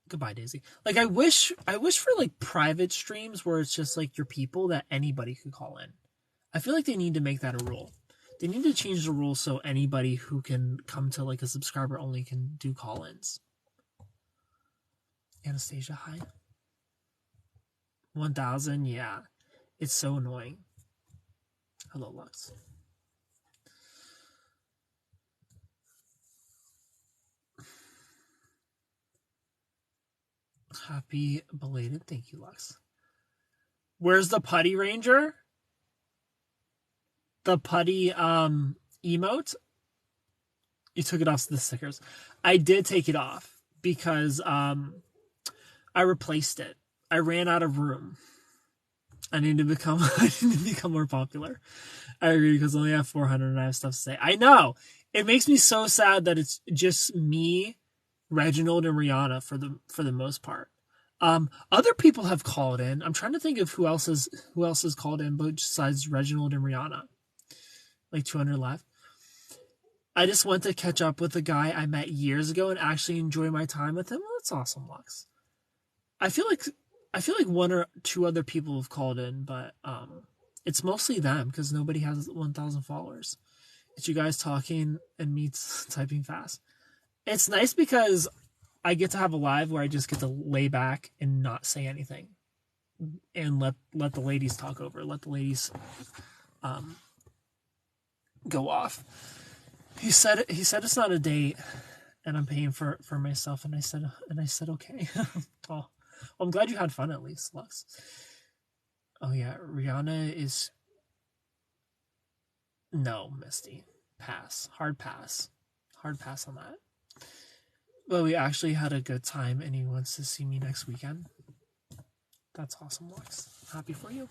Goodbye, Daisy. Like, I wish for like private streams where it's just like your people that anybody could call in. I feel like they need to make that a rule. They need to change the rule so anybody who can come to like a subscriber only can do call-ins. Anastasia, hi. 1,000, yeah. It's so annoying. Hello, Lux. Happy belated. Thank you, Lux. Where's the Putty Ranger? The Putty emote? You took it off the stickers. I did take it off because I replaced it. I ran out of room. I need to become more popular. I agree because I only have 400 and I have stuff to say. I know. It makes me so sad that it's just me, Reginald, and Rihanna for the most part. Other people have called in. I'm trying to think of who else has called in besides Reginald and Rihanna. Like 200 left. I just went to catch up with a guy I met years ago and actually enjoy my time with him. Well, that's awesome, Lux. I feel like one or two other people have called in, but it's mostly them because nobody has 1,000 followers. It's you guys talking and me typing fast. It's nice because I get to have a live where I just get to lay back and not say anything, and let the ladies talk over. Let the ladies go off. He said it's not a date, and I'm paying for myself. And I said okay. Oh, well, I'm glad you had fun at least, Lux. Oh yeah, Rihanna is no Misty. Pass. Hard pass on that. Well, we actually had a good time, and he wants to see me next weekend. That's awesome, Lux. Happy for you.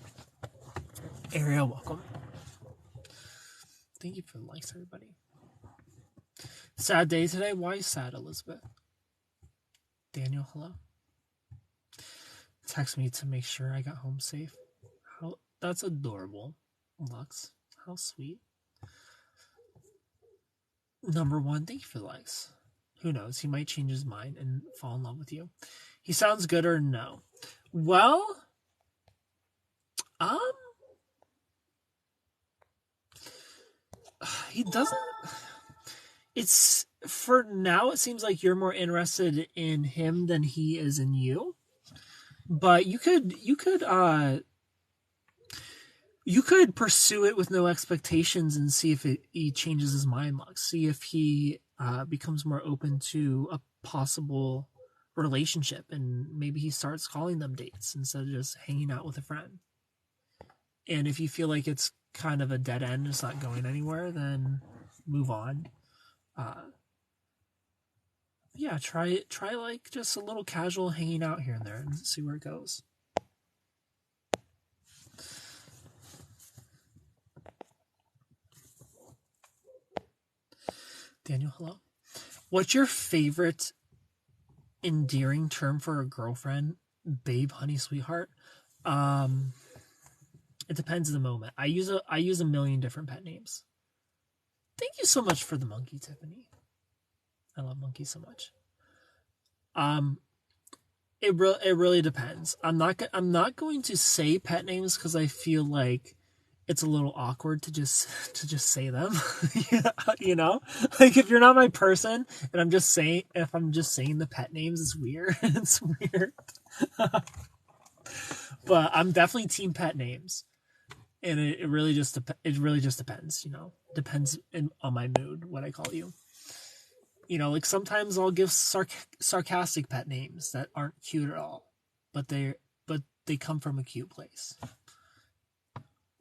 Ariel, welcome. Thank you for the likes, everybody. Sad day today? Why sad, Elizabeth? Daniel, hello. Text me to make sure I got home safe. That's adorable, Lux. How sweet. Number one, thank you for the likes. Who knows? He might change his mind and fall in love with you. He sounds good or no? Well, he doesn't. It's for now. It seems like you're more interested in him than he is in you. But you could pursue it with no expectations and see if he changes his mind. See if he becomes more open to a possible relationship, and maybe he starts calling them dates instead of just hanging out with a friend. And if you feel like it's kind of a dead end, it's not going anywhere, then move on. Yeah, try like just a little casual hanging out here and there and see where it goes. Daniel, hello. What's your favorite endearing term for a girlfriend? Babe, honey, sweetheart. It depends on the moment. I use a million different pet names. Thank you so much for the monkey, Tiffany. I love monkeys so much. It really depends. I'm not going to say pet names because I feel like it's a little awkward to just say them. You know, like if you're not my person and I'm just saying the pet names, it's weird. It's weird. But I'm definitely team pet names, and it really just depends. You know, depends on my mood what I call you. You know, like sometimes I'll give sarcastic pet names that aren't cute at all, but they come from a cute place.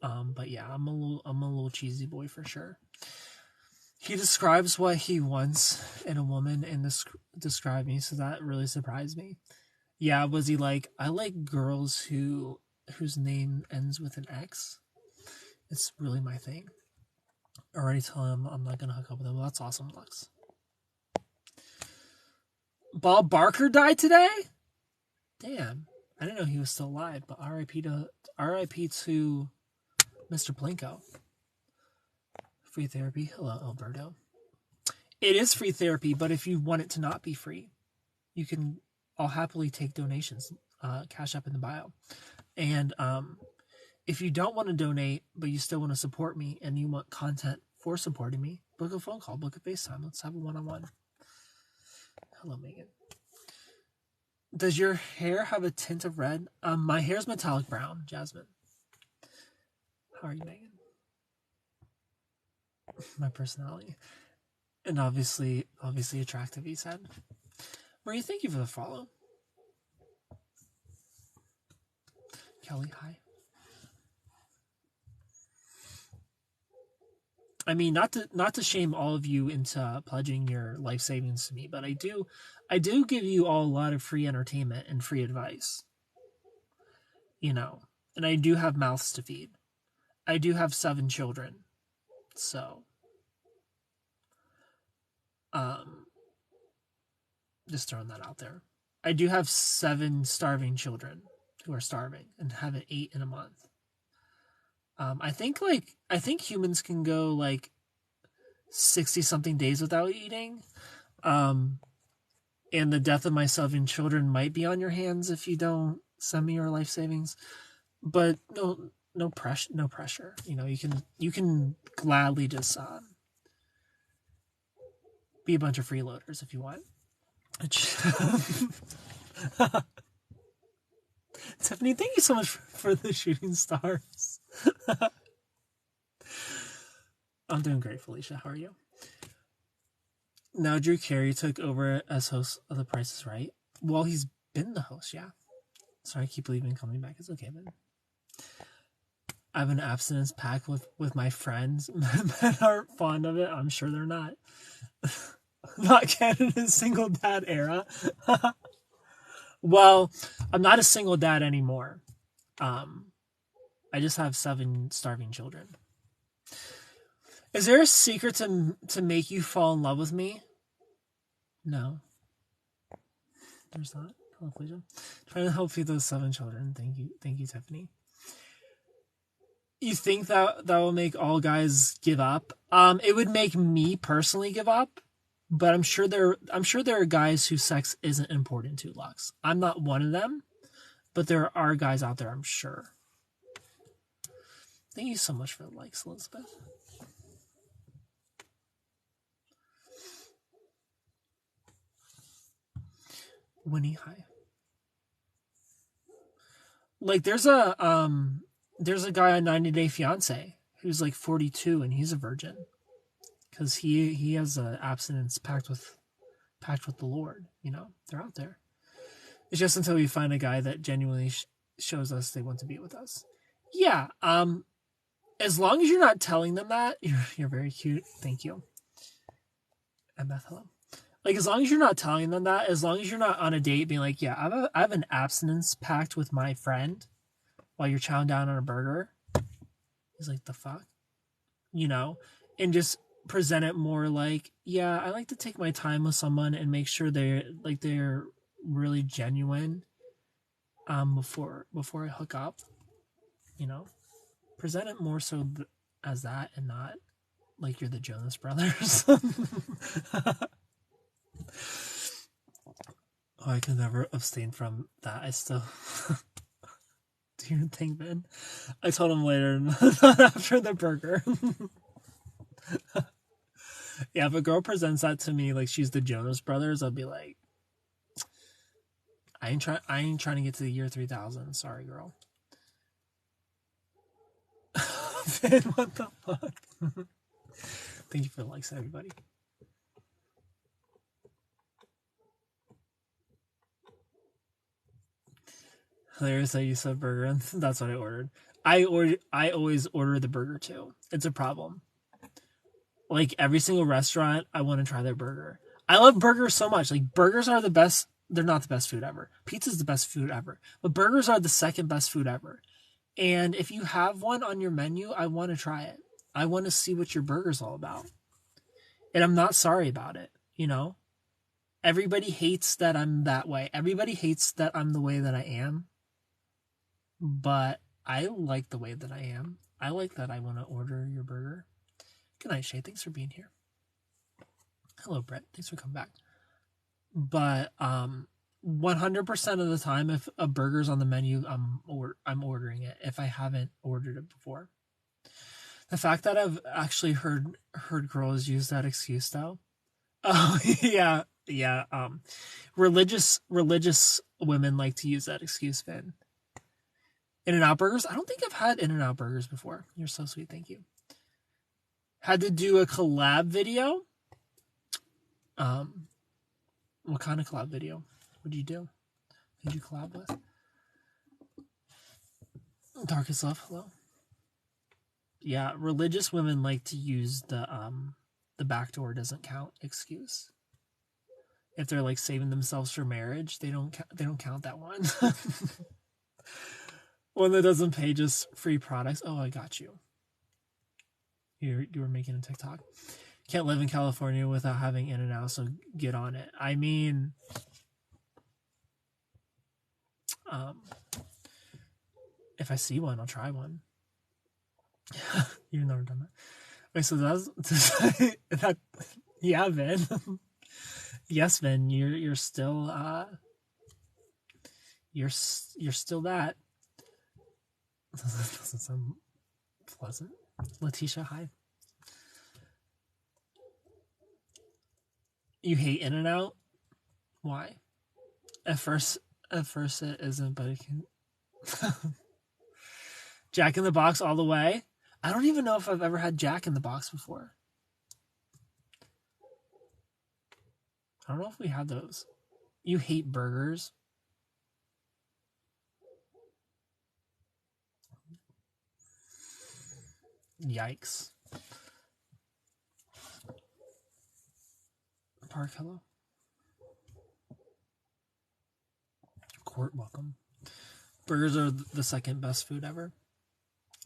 But yeah, I'm a little cheesy boy for sure. He describes what he wants in a woman and describe me, so that really surprised me. Yeah, was he like, I like girls whose name ends with an X? It's really my thing. I already tell him I'm not gonna hook up with him. Well, that's awesome, Lux. Bob Barker died today? Damn. I didn't know he was still alive, but R.I.P. to Mr. Blanco. Free therapy. Hello, Alberto. It is free therapy, but if you want it to not be free, you can. I'll happily take donations. Cash up in the bio. And if you don't want to donate, but you still want to support me and you want content for supporting me, book a phone call, book a FaceTime. Let's have a one-on-one. Hello, Megan. Does your hair have a tint of red? My hair's metallic brown, Jasmine. How are you, Megan? My personality. And obviously attractive, he said. Marie, thank you for the follow. Kelly, hi. I mean, not to shame all of you into pledging your life savings to me, but I do give you all a lot of free entertainment and free advice. You know, and I do have mouths to feed. I do have 7 children. So, just throwing that out there. I do have 7 starving children who are starving and haven't ate in a month. I think humans can go like 60 something days without eating. And the death of my 7 children might be on your hands if you don't send me your life savings. But no pressure. You know, you can gladly just be a bunch of freeloaders if you want. Tiffany, thank you so much for the shooting stars. I'm doing great, Felicia. How are you? Now Drew Carey took over as host of The Price is Right. Well, he's been the host, yeah. Sorry, I keep leaving and coming back. It's okay, man. I have an abstinence pact with my friends. Men aren't fond of it. I'm sure they're not. Not Canada's single dad era. Well, I'm not a single dad anymore. I just have 7 starving children. Is there a secret to make you fall in love with me? No. There's not. Hello, Felicia. Trying to help feed those 7 children. Thank you, Tiffany. You think that will make all guys give up? It would make me personally give up, but I'm sure there are guys whose sex isn't important to, Lux. I'm not one of them, but there are guys out there, I'm sure. Thank you so much for the likes, Elizabeth. Winnie, hi. Like there's a guy on 90 Day Fiance who's like 42 and he's a virgin because he has an abstinence pact with the Lord. You know, they're out there. It's just until we find a guy that genuinely shows us they want to be with us. Yeah. As long as you're not telling them that, you're very cute. Thank you. And Beth, hello. Like, as long as you're not telling them that, as long as you're not on a date being like, yeah, I have an abstinence pact with my friend while you're chowing down on a burger. He's like, the fuck? You know? And just present it more like, yeah, I like to take my time with someone and make sure they're really genuine before I hook up. You know? Present it more so as that and not like you're the Jonas Brothers. Oh, I can never abstain from that. I still do your thing, man. I told him later, not after the burger. Yeah, if a girl presents that to me like she's the Jonas Brothers, I'll be like, I ain't trying to get to the year 3000. Sorry, girl. Finn, what the fuck? Thank you for the likes, everybody. Hilarious that you said burger, and that's what I ordered. I always order the burger too. It's a problem. Like every single restaurant, I want to try their burger. I love burgers so much. Like burgers are the best. They're not the best food ever. Pizza's the best food ever. But burgers are the second best food ever. And if you have one on your menu, I want to try it. I want to see what your burger's all about. And I'm not sorry about it, you know? Everybody hates that I'm that way. Everybody hates that I'm the way that I am. but I like the way that I am. I like that I want to order your burger. Good night, Shay. Thanks for being here. Hello, Brett. Thanks for coming back. But 100% of the time, if a burger's on the menu, I'm ordering it if I haven't ordered it before. The fact that I've actually heard girls use that excuse though. Oh yeah. Religious women like to use that excuse, Finn. In-N-Out burgers? I don't think I've had In-N-Out burgers before. You're so sweet, thank you. Had to do a collab video. What kind of collab video? What did you do? Who did you collab with? Darkest Love, hello. Yeah, religious women like to use the backdoor doesn't count excuse. If they're like saving themselves for marriage, they don't count that one. One that doesn't pay, just free products. Oh, I got you. You were making a TikTok. Can't live in California without having In-N-Out, so get on it. I mean, if I see one, I'll try one. You've never done that. Wait, so that's that. Yeah, Vin. Yes, Vin. You're still you're still that. Doesn't sound pleasant. Letitia, hi. You hate In-N-Out? Why? At first it isn't, but it can. Jack in the Box all the way. I don't even know if I've ever had Jack in the Box before. I don't know if we had those. You hate burgers? Yikes. Park, hello. Court, welcome. Burgers are the second best food ever.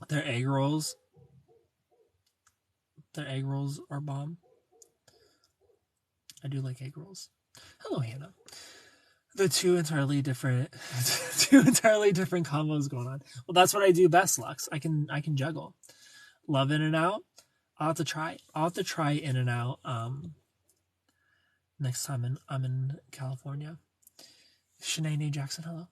Their egg rolls are bomb. I do like egg rolls. Hello, Hannah. The two entirely different combos going on. Well, that's what I do best, Lux. I can juggle. Love In-N-Out. I'll have to try In-N-Out next time I'm in California. Shanae Jackson, hello.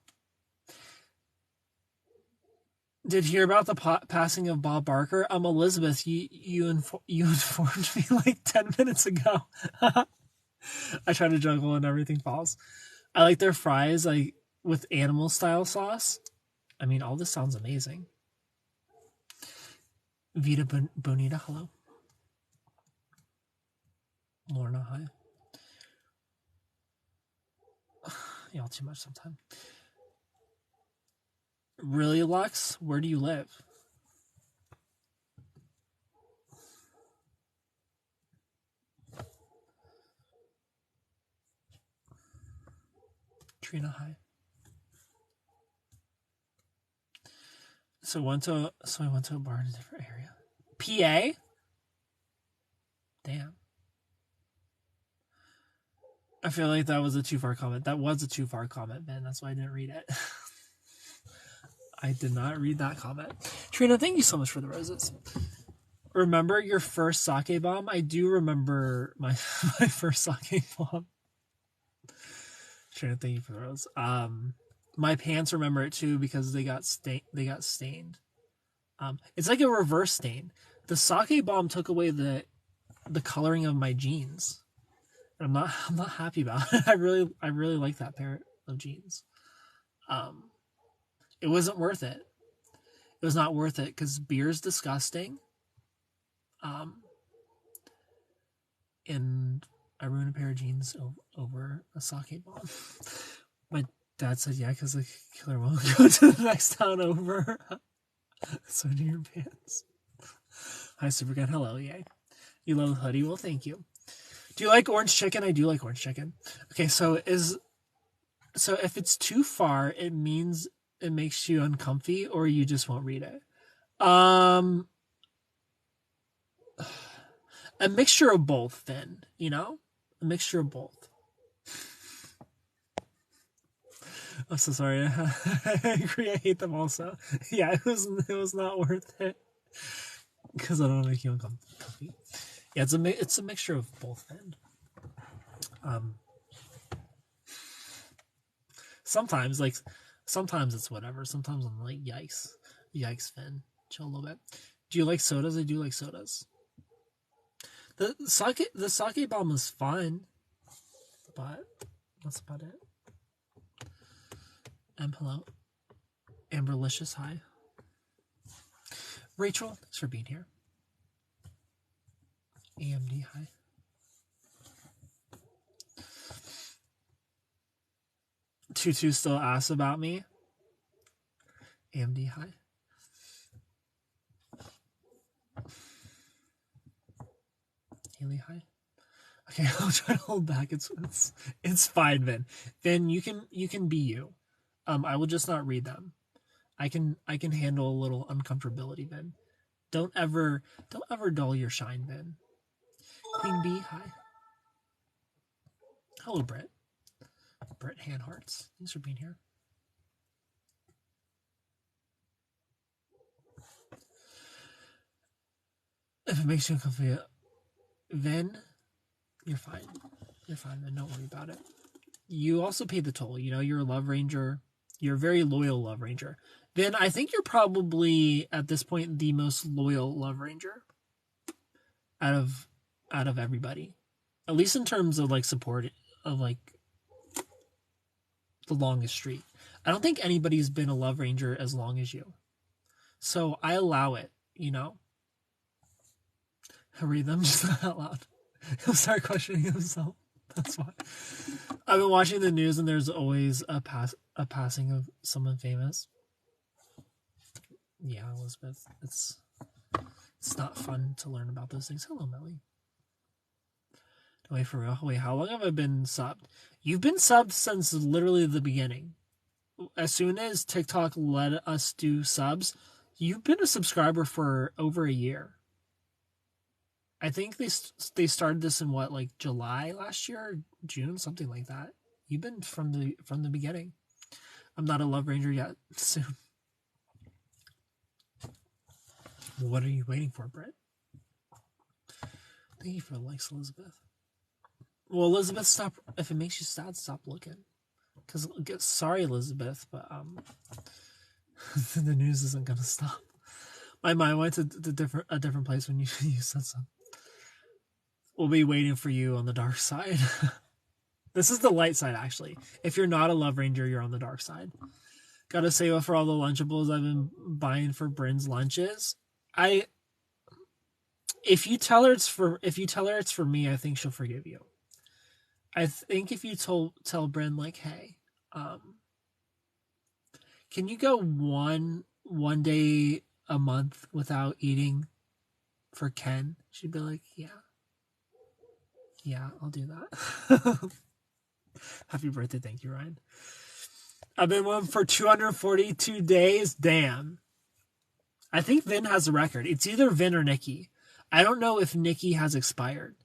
Did you hear about the passing of Bob Barker? Elizabeth, you informed me like 10 minutes ago. I try to juggle and everything falls. I like their fries like with animal style sauce. I mean, all this sounds amazing. Vita Bonita, hello. Lorna, hi. Y'all too much sometime. Really, Lux? Where do you live? Trina, hi. So I went to a bar in a different area. PA? Damn. I feel like that was a too far comment. That was a too far comment, man. That's why I didn't read it. I did not read that comment. Trina, thank you so much for the roses. Remember your first sake bomb? I do remember my first sake bomb. Trina, thank you for the rose. My pants remember it too because they got stained. It's like a reverse stain. The sake bomb took away the coloring of my jeans. I'm not happy about it. I really like that pair of jeans. It wasn't worth it. It was not worth it because beer's disgusting. And I ruined a pair of jeans over a sake bomb. My dad said, yeah, because the killer won't go to the next town over. So do your pants. Hi, Supergun. Hello, yay. You love the hoodie? Well, thank you. Do you like orange chicken? I do like orange chicken. Okay, so if it's too far, it means it makes you uncomfy, or you just won't read it. A mixture of both, then, a mixture of both. I'm so sorry. I agree. I hate them also. Yeah, it was not worth it because I don't want to make you uncomfy. Yeah, it's a mixture of both. Then, sometimes it's whatever. Sometimes I'm like, yikes, Finn, chill a little bit. Do you like sodas? I do like sodas. The sake bomb is fun, but that's about it. Hello. Amberlicious, hi. Rachel, thanks for being here. AMD, hi. Tutu still asks about me. AMD, hi. Haley, hi. Okay, I'll try to hold back. It's fine, Vin. Vin, you can be you. I will just not read them. I can handle a little uncomfortability, Vin. Don't ever dull your shine, Vin. Queen Bee, hi. Hello, Brett. Brett Handhearts. Thanks for being here. If it makes you uncomfortable, Vin, you're fine. You're fine, Vin. Don't worry about it. You also pay the toll. You know, you're a Love Ranger. You're a very loyal Love Ranger. Vin, I think you're probably, at this point, the most loyal Love Ranger out of everybody. At least in terms of, like, support of, like, the longest streak. I don't think anybody's been a Love Ranger as long as you. So I allow it, you know? I read them just not out loud. He'll start questioning himself. That's why. I've been watching the news and there's always a passing of someone famous. Yeah, Elizabeth. It's not fun to learn about those things. Hello, Melly. Wait, for real? Wait, how long have I been subbed? You've been subbed since literally the beginning. As soon as TikTok let us do subs, you've been a subscriber for over a year. I think they started this in what, like July last year, June, something like that. You've been from the beginning. I'm not a Love Ranger yet. Soon. What are you waiting for, Brett? Thank you for the likes, Elizabeth. Well, Elizabeth, stop. If it makes you sad, stop looking. Because sorry, Elizabeth, but the news isn't gonna stop. My mind went to a different place when you said something. We'll be waiting for you on the dark side. This is the light side, actually. If you're not a Love Ranger, you're on the dark side. Gotta save up for all the Lunchables I've been buying for Bryn's lunches. If you tell her it's for me, I think she'll forgive you. I think if you tell Bryn, like, hey, can you go one day a month without eating for Ken? She'd be like, yeah, I'll do that. Happy birthday. Thank you, Ryan. I've been one for 242 days. Damn. I think Vin has a record. It's either Vin or Nikki. I don't know if Nikki has expired.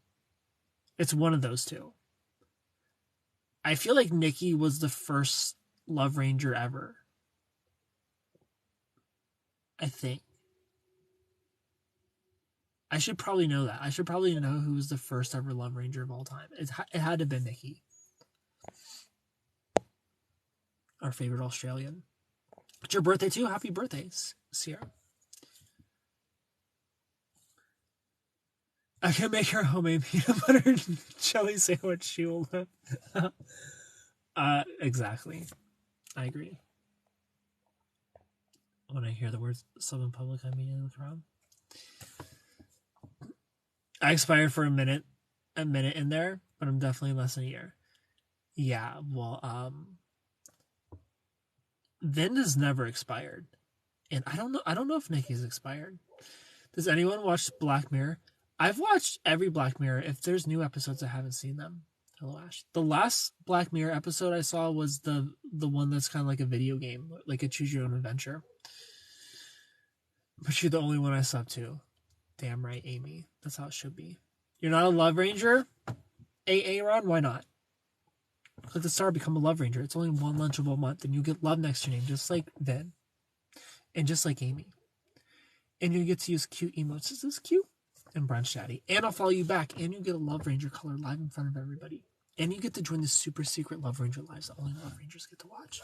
It's one of those two. I feel like Nikki was the first Love Ranger ever. I think. I should probably know that. I should probably know who was the first ever Love Ranger of all time. It had to have been Nikki. Our favorite Australian. It's your birthday too. Happy birthday, Sierra. I can make her homemade peanut butter jelly sandwich. She will live. Exactly. I agree. When I hear the words sub in public, I immediately look around. I expired for a minute in there, but I'm definitely less than a year. Yeah, well, Vin has never expired. And I don't know if Nikki's expired. Does anyone watch Black Mirror? I've watched every Black Mirror. If there's new episodes, I haven't seen them. Hello, Ash. The last Black Mirror episode I saw was the one that's kind of like a video game, like a choose your own adventure. But you're the only one I sub to. Damn right, Amy. That's how it should be. You're not a Love Ranger? Ron? Why not? Click the star, become a Love Ranger. It's only one lunchable a month, and you get love next to your name, just like Vin. And just like Amy. And you get to use cute emotes. Is this cute? And Brunch Daddy. And I'll follow you back. And you get a Love Ranger color live in front of everybody. And you get to join the super secret Love Ranger lives that only Love Rangers get to watch.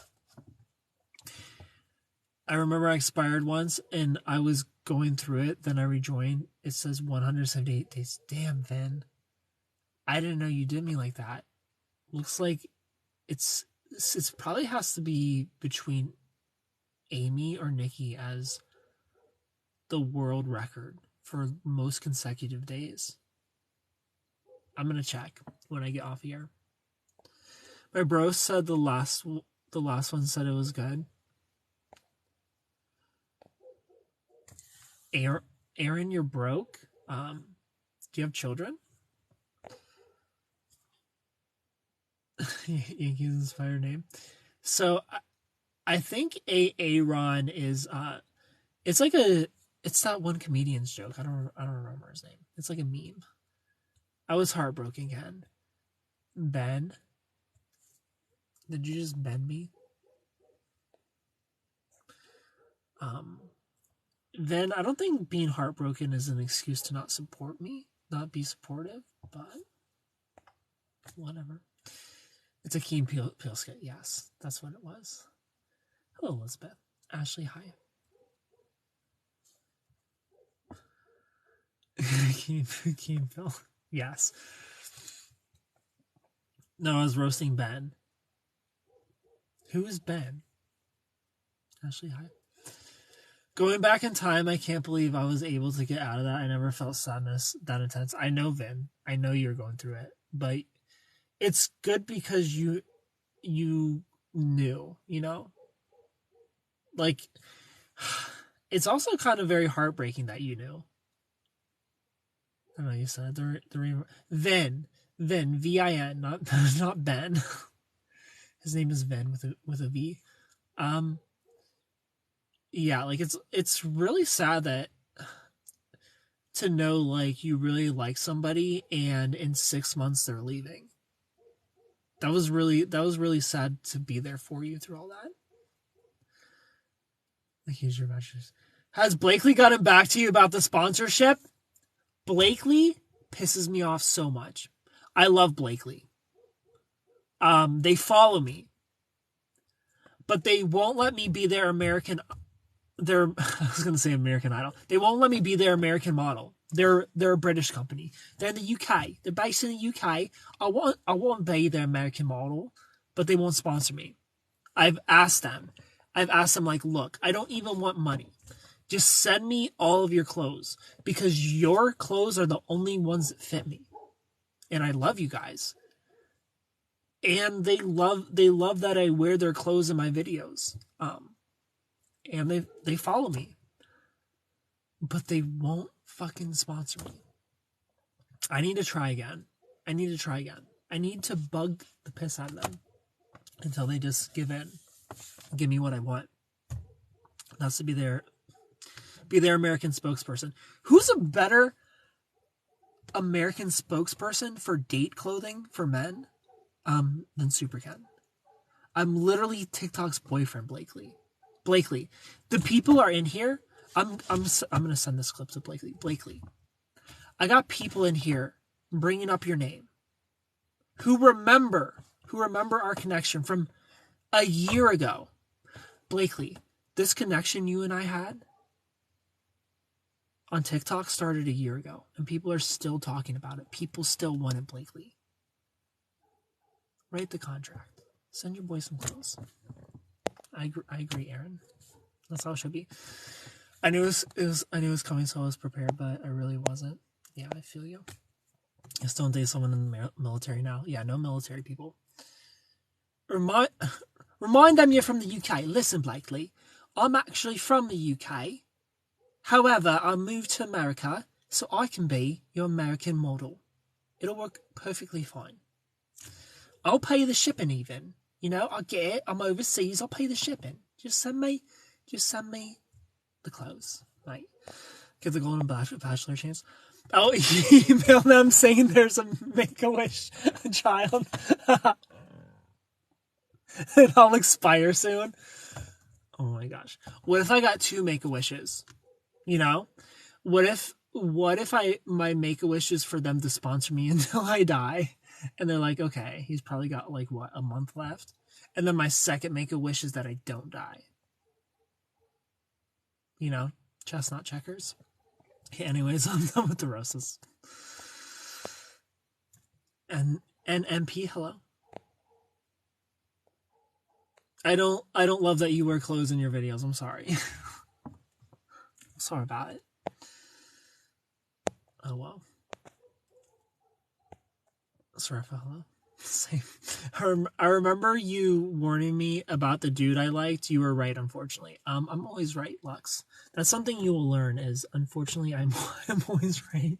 I remember I expired once and I was going through it. Then I rejoined. It says 178 days. Damn, Vin. I didn't know you did me like that. Looks like it's probably has to be between Amy or Nikki as the world record for most consecutive days. I'm gonna check when I get off here. My bro said the last one said it was good. Aaron, you're broke. Do you have children? Yankees inspired name. So I think Aaron is it's that one comedian's joke. I don't remember his name. It's like a meme. I was heartbroken, Ken. Ben, did you just bend me? Then I don't think being heartbroken is an excuse to not support me, not be supportive, but whatever. It's a Keen Peel skit. Yes, that's what it was. Hello, Elizabeth. Ashley, hi. Keen Peel. Yes. No, I was roasting Ben. Who is Ben? Ashley, hi. Going back in time, I can't believe I was able to get out of that. I never felt sadness that intense. I know, Vin. I know you're going through it. But it's good because you knew, you know? Like, it's also kind of very heartbreaking that you knew. I don't know, you said Vin, V-I-N, not Ben. His name is Vin with a V. Yeah, like it's really sad that to know like you really like somebody and in 6 months they're leaving. That was really sad to be there for you through all that. Like, here's your matches. Has Blakely gotten back to you about the sponsorship? Blakely pisses me off so much. I love Blakely. They follow me, but they won't let me be their American. I was going to say American Idol. They won't let me be their American model. They're a British company. They're in the UK. They're based in the UK. I won't be their American model, but they won't sponsor me. I've asked them like, look, I don't even want money. Just send me all of your clothes because your clothes are the only ones that fit me. And I love you guys. And they love that I wear their clothes in my videos. And they follow me. But they won't fucking sponsor me. I need to try again. I need to bug the piss out of them until they just give in. Give me what I want. That's to be their American spokesperson. Who's a better American spokesperson for date clothing for men than Super Ken? I'm literally TikTok's boyfriend, Blakely. The people are in here. I'm gonna send this clip to Blakely. Blakely, I got people in here bringing up your name who remember our connection from a year ago. Blakely, this connection you and I had on TikTok started a year ago, and people are still talking about it. People still wanted Blakely. Write the contract. Send your boy some clothes. I agree, Aaron. That's how it should be. I knew it was coming, so I was prepared, but I really wasn't. Yeah, I feel you. I still don't date someone in the military now. Yeah, no military people. Remind them you're from the UK. Listen, Blakely, I'm actually from the UK. However, I moved to America so I can be your American model. It'll work perfectly fine. I'll pay the shipping even. You know, I get it. I'm overseas. I'll pay the shipping. Just send me the clothes. Right. Give the Golden Bachelor a chance. I'll email them saying there's a Make-A-Wish child. and I'll expire soon. Oh my gosh. What if I got 2 Make-A-Wishes? You know? What if my Make-A-Wish is for them to sponsor me until I die? And they're like, okay, he's probably got like what, a month left? And then my second Make-A-Wish is that I don't die. You know? Chestnut checkers. Okay, anyways, I'm done with the roses. And MP, hello. I don't love that you wear clothes in your videos. I'm sorry. I'm sorry about it. Oh well. Sorry, hello. Same. I remember you warning me about the dude I liked. You were right, unfortunately. I'm always right, Lux. That's something you will learn is, unfortunately, I'm always right.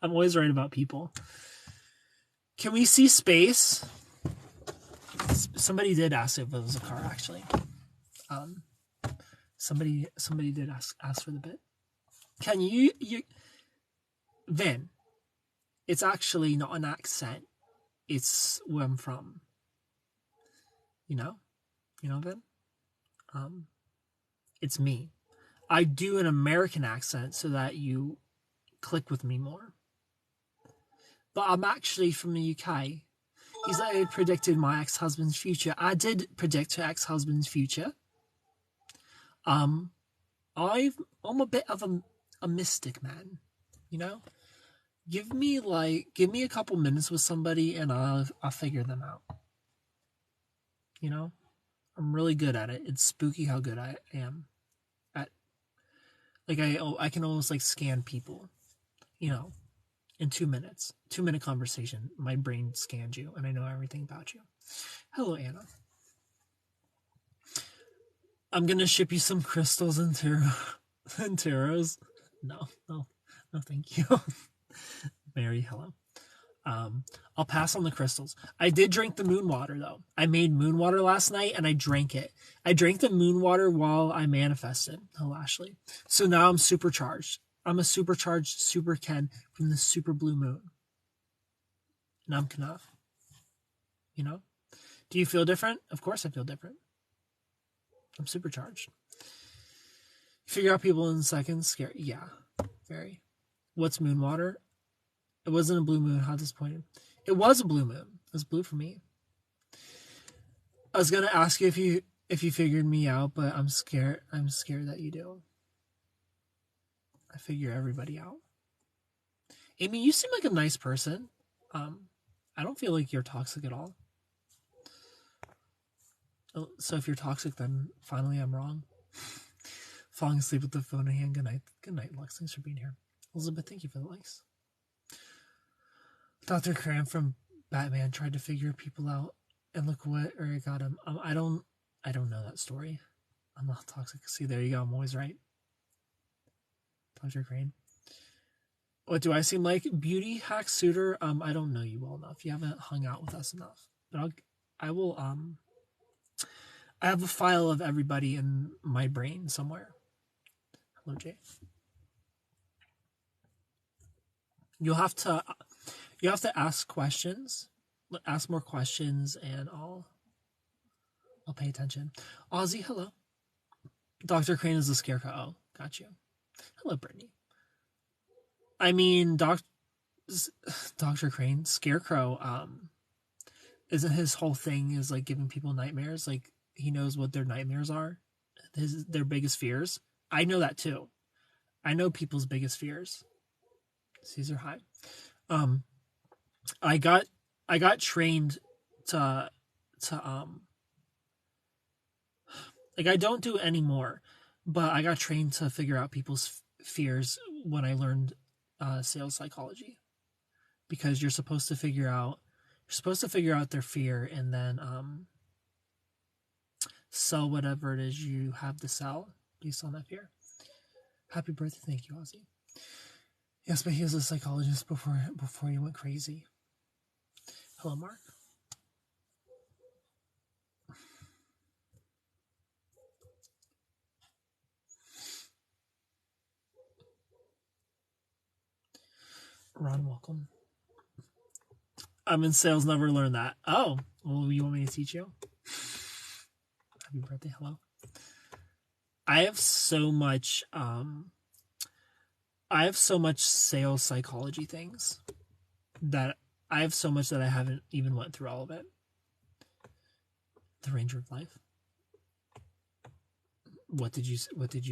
I'm always right about people. Can we see space? Somebody did ask if it was a car, actually. Somebody did ask for the bit. Can you Vin? It's actually not an accent. It's where I'm from. You know, Vin. It's me. I do an American accent so that you click with me more. But I'm actually from the UK. He's like, I predicted my ex-husband's future. I did predict her ex-husband's future. I'm a bit of a mystic, man. You know? Give me a couple minutes with somebody and I'll figure them out. You know? I'm really good at it. It's spooky how good I am at, like, I can almost like scan people, you know, in 2 minutes. 2-minute conversation. My brain scanned you and I know everything about you. Hello, Anna. I'm gonna ship you some crystals and tarots. No, thank you. Mary, hello. I'll pass on the crystals. I did drink the moon water though. I made moon water last night and I drank it. I drank the moon water while I manifested. Oh, Ashley. So now I'm supercharged. I'm a supercharged Super Ken from the super blue moon. And I'm Knaf. You know? Do you feel different? Of course I feel different. I'm supercharged. Figure out people in seconds. Scary. Yeah. Very. What's moon water? It wasn't a blue moon. How disappointing. It was a blue moon. It was blue for me. I was gonna ask you if you figured me out, but I'm scared that you do. I figure everybody out. Amy, you seem like a nice person. I don't feel like you're toxic at all. So if you're toxic, then finally I'm wrong. Falling asleep with the phone in hand. Good night. Good night, Lux. Thanks for being here. Elizabeth, thank you for the likes. Dr. Cram from Batman tried to figure people out, and look what I got him. I don't know that story. I'm not toxic. See, there you go. I'm always right. Dr. Crane. What do I seem like? Beauty hack suitor? I don't know you well enough. You haven't hung out with us enough. But I will I have a file of everybody in my brain somewhere. Hello, Jay. You have to ask questions. Ask more questions and I'll pay attention. Ozzy, hello. Dr. Crane is the scarecrow. Oh, got you. Hello, Brittany. I mean, Dr. Crane, Scarecrow, isn't his whole thing is like giving people nightmares? Like he knows what their nightmares are, their biggest fears. I know that too. I know people's biggest fears. Caesar, hi. I got trained to like I don't do it anymore, but I got trained to figure out people's fears when I learned sales psychology, because you're supposed to figure out their fear and then sell whatever it is you have to sell based on that fear. Happy birthday, thank you, Ozzy. Yes, but he was a psychologist before he went crazy. Hello, Mark. Ron, welcome. I'm in sales, never learned that. Oh, well, you want me to teach you? Happy birthday. Hello. I have so much sales psychology things that I have so much that I haven't even went through all of it. The Ranger of Life. What did you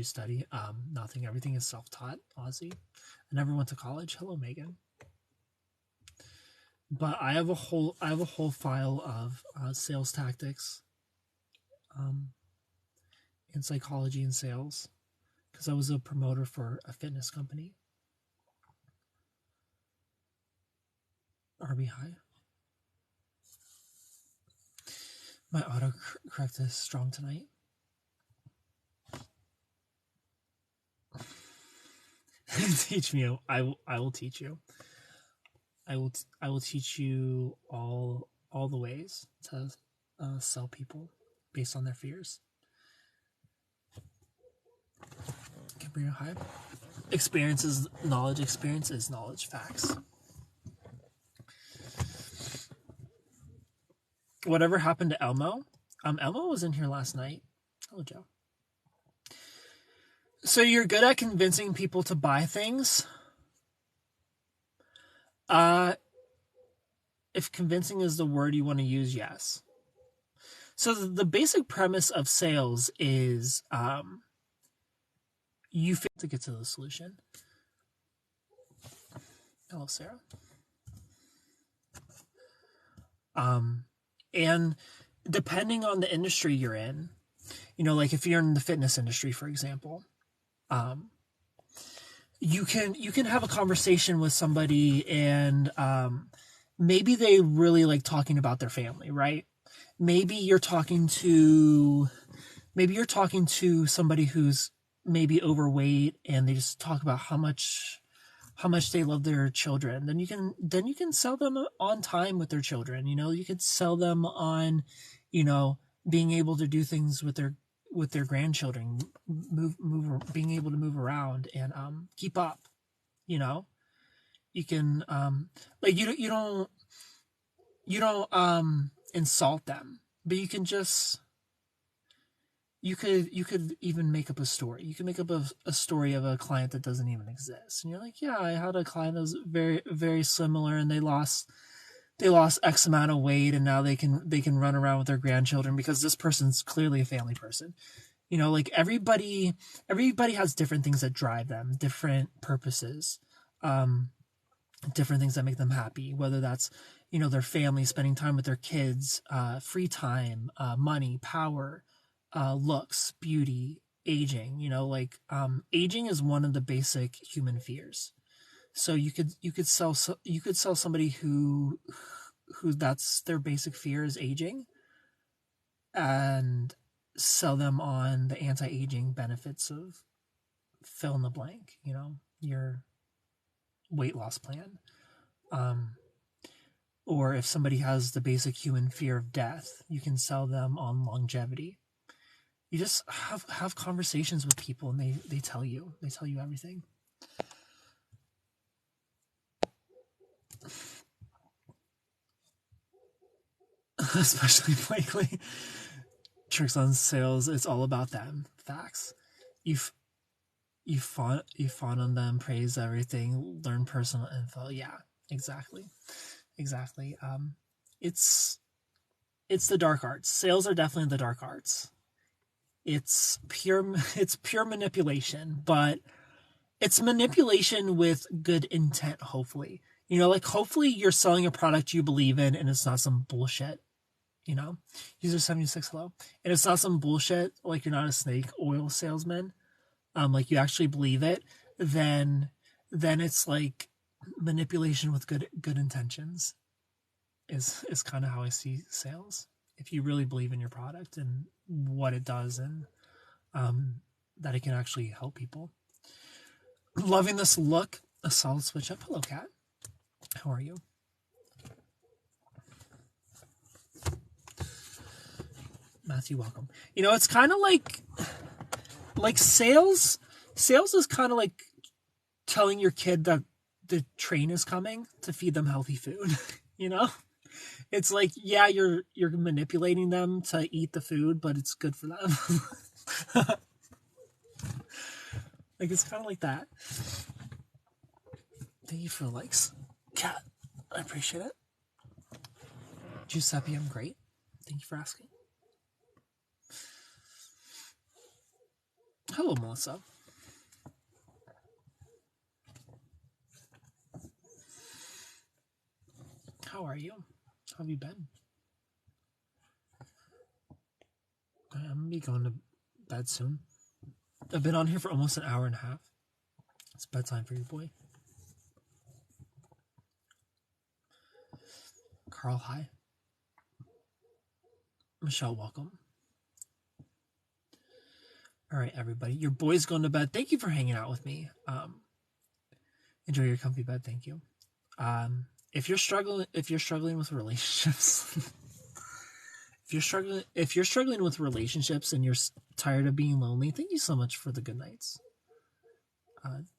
study? Nothing. Everything is self-taught, Aussie. I never went to college. Hello, Megan. But I have a whole file of sales tactics, and psychology and sales, because I was a promoter for a fitness company. RB high. My autocorrect is strong tonight. Teach me. I will teach you. I will teach you all the ways to sell people based on their fears. Cabrera high. Experience is knowledge. Experience is knowledge. Facts. Whatever happened to Elmo? Elmo was in here last night. Hello, Joe. So you're good at convincing people to buy things? If convincing is the word you want to use, yes. So the basic premise of sales is you fail to get to the solution. Hello, Sarah. And depending on the industry you're in, like if you're in the fitness industry, for example, you can have a conversation with somebody and maybe they really like talking about their family, right? Maybe you're talking to somebody who's maybe overweight and they just talk about how much they love their children. Then you can sell them on time with their children. You could sell them on, being able to do things with their grandchildren, being able to move around and keep up. You can like you don't insult them, but you can just you could even make up a story. You can make up a story of a client that doesn't even exist. And you're like, yeah, I had a client that was very, very similar and they lost X amount of weight and now they can run around with their grandchildren because this person's clearly a family person. Like everybody has different things that drive them, different purposes, different things that make them happy, whether that's, their family, spending time with their kids, free time, money, power, looks, beauty, aging. Aging is one of the basic human fears. So you could sell somebody who that's their basic fear is aging, and sell them on the anti-aging benefits of fill in the blank, your weight loss plan. Or if somebody has the basic human fear of death, you can sell them on longevity. You just have conversations with people and they tell you everything. Especially Blakely. Tricks on sales, it's all about them. Facts. You fawn on them, praise everything, learn personal info. Yeah, exactly. It's the dark arts. Sales are definitely the dark arts. It's pure manipulation, but it's manipulation with good intent, hopefully. Hopefully you're selling a product you believe in and it's not some bullshit. User 76, hello. And it's not some bullshit, like you're not a snake oil salesman. Like you actually believe it, then it's like manipulation with good intentions is kind of how I see sales. If you really believe in your product and what it does and that it can actually help people. Loving this look, a solid switch up. Hello, Kat. How are you? Matthew, welcome. It's kind of like sales is kind of like telling your kid that the train is coming to feed them healthy food. It's like, yeah, you're manipulating them to eat the food, but it's good for them. Like, it's kind of like that. Thank you for the likes, Cat. I appreciate it. Giuseppe, I'm great. Thank you for asking. Hello, Melissa. How are you? How have you been? I'm gonna be going to bed soon. I've been on here for almost an hour and a half. It's bedtime for your boy. Carl, hi. Michelle, welcome. All right, everybody. Your boy's going to bed. Thank you for hanging out with me. Enjoy your comfy bed. Thank you. If you're struggling with relationships, if you're struggling with relationships and you're tired of being lonely, thank you so much for the good nights.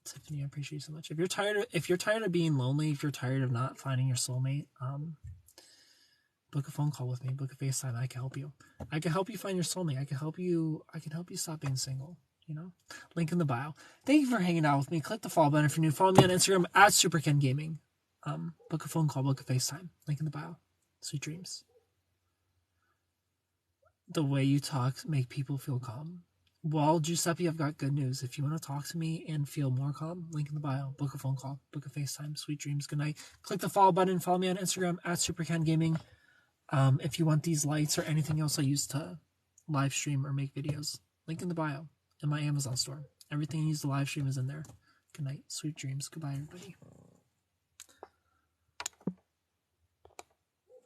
Tiffany, I appreciate you so much. If you're tired of being lonely, if you're tired of not finding your soulmate, book a phone call with me, book a FaceTime. I can help you. I can help you find your soulmate. I can help you stop being single, you know? Link in the bio. Thank you for hanging out with me. Click the follow button if you're new. Follow me on Instagram at SuperKenGaming. Book a phone call, book a FaceTime. Link in the bio. Sweet dreams. The way you talk make people feel calm. Well, Giuseppe, I've got good news. If you want to talk to me and feel more calm, link in the bio. Book a phone call, book a FaceTime. Sweet dreams. Good night. Click the follow button. Follow me on Instagram at SuperKenGaming. If you want these lights or anything else I use to live stream or make videos, link in the bio in my Amazon store. Everything you use to live stream is in there. Good night. Sweet dreams. Goodbye, everybody.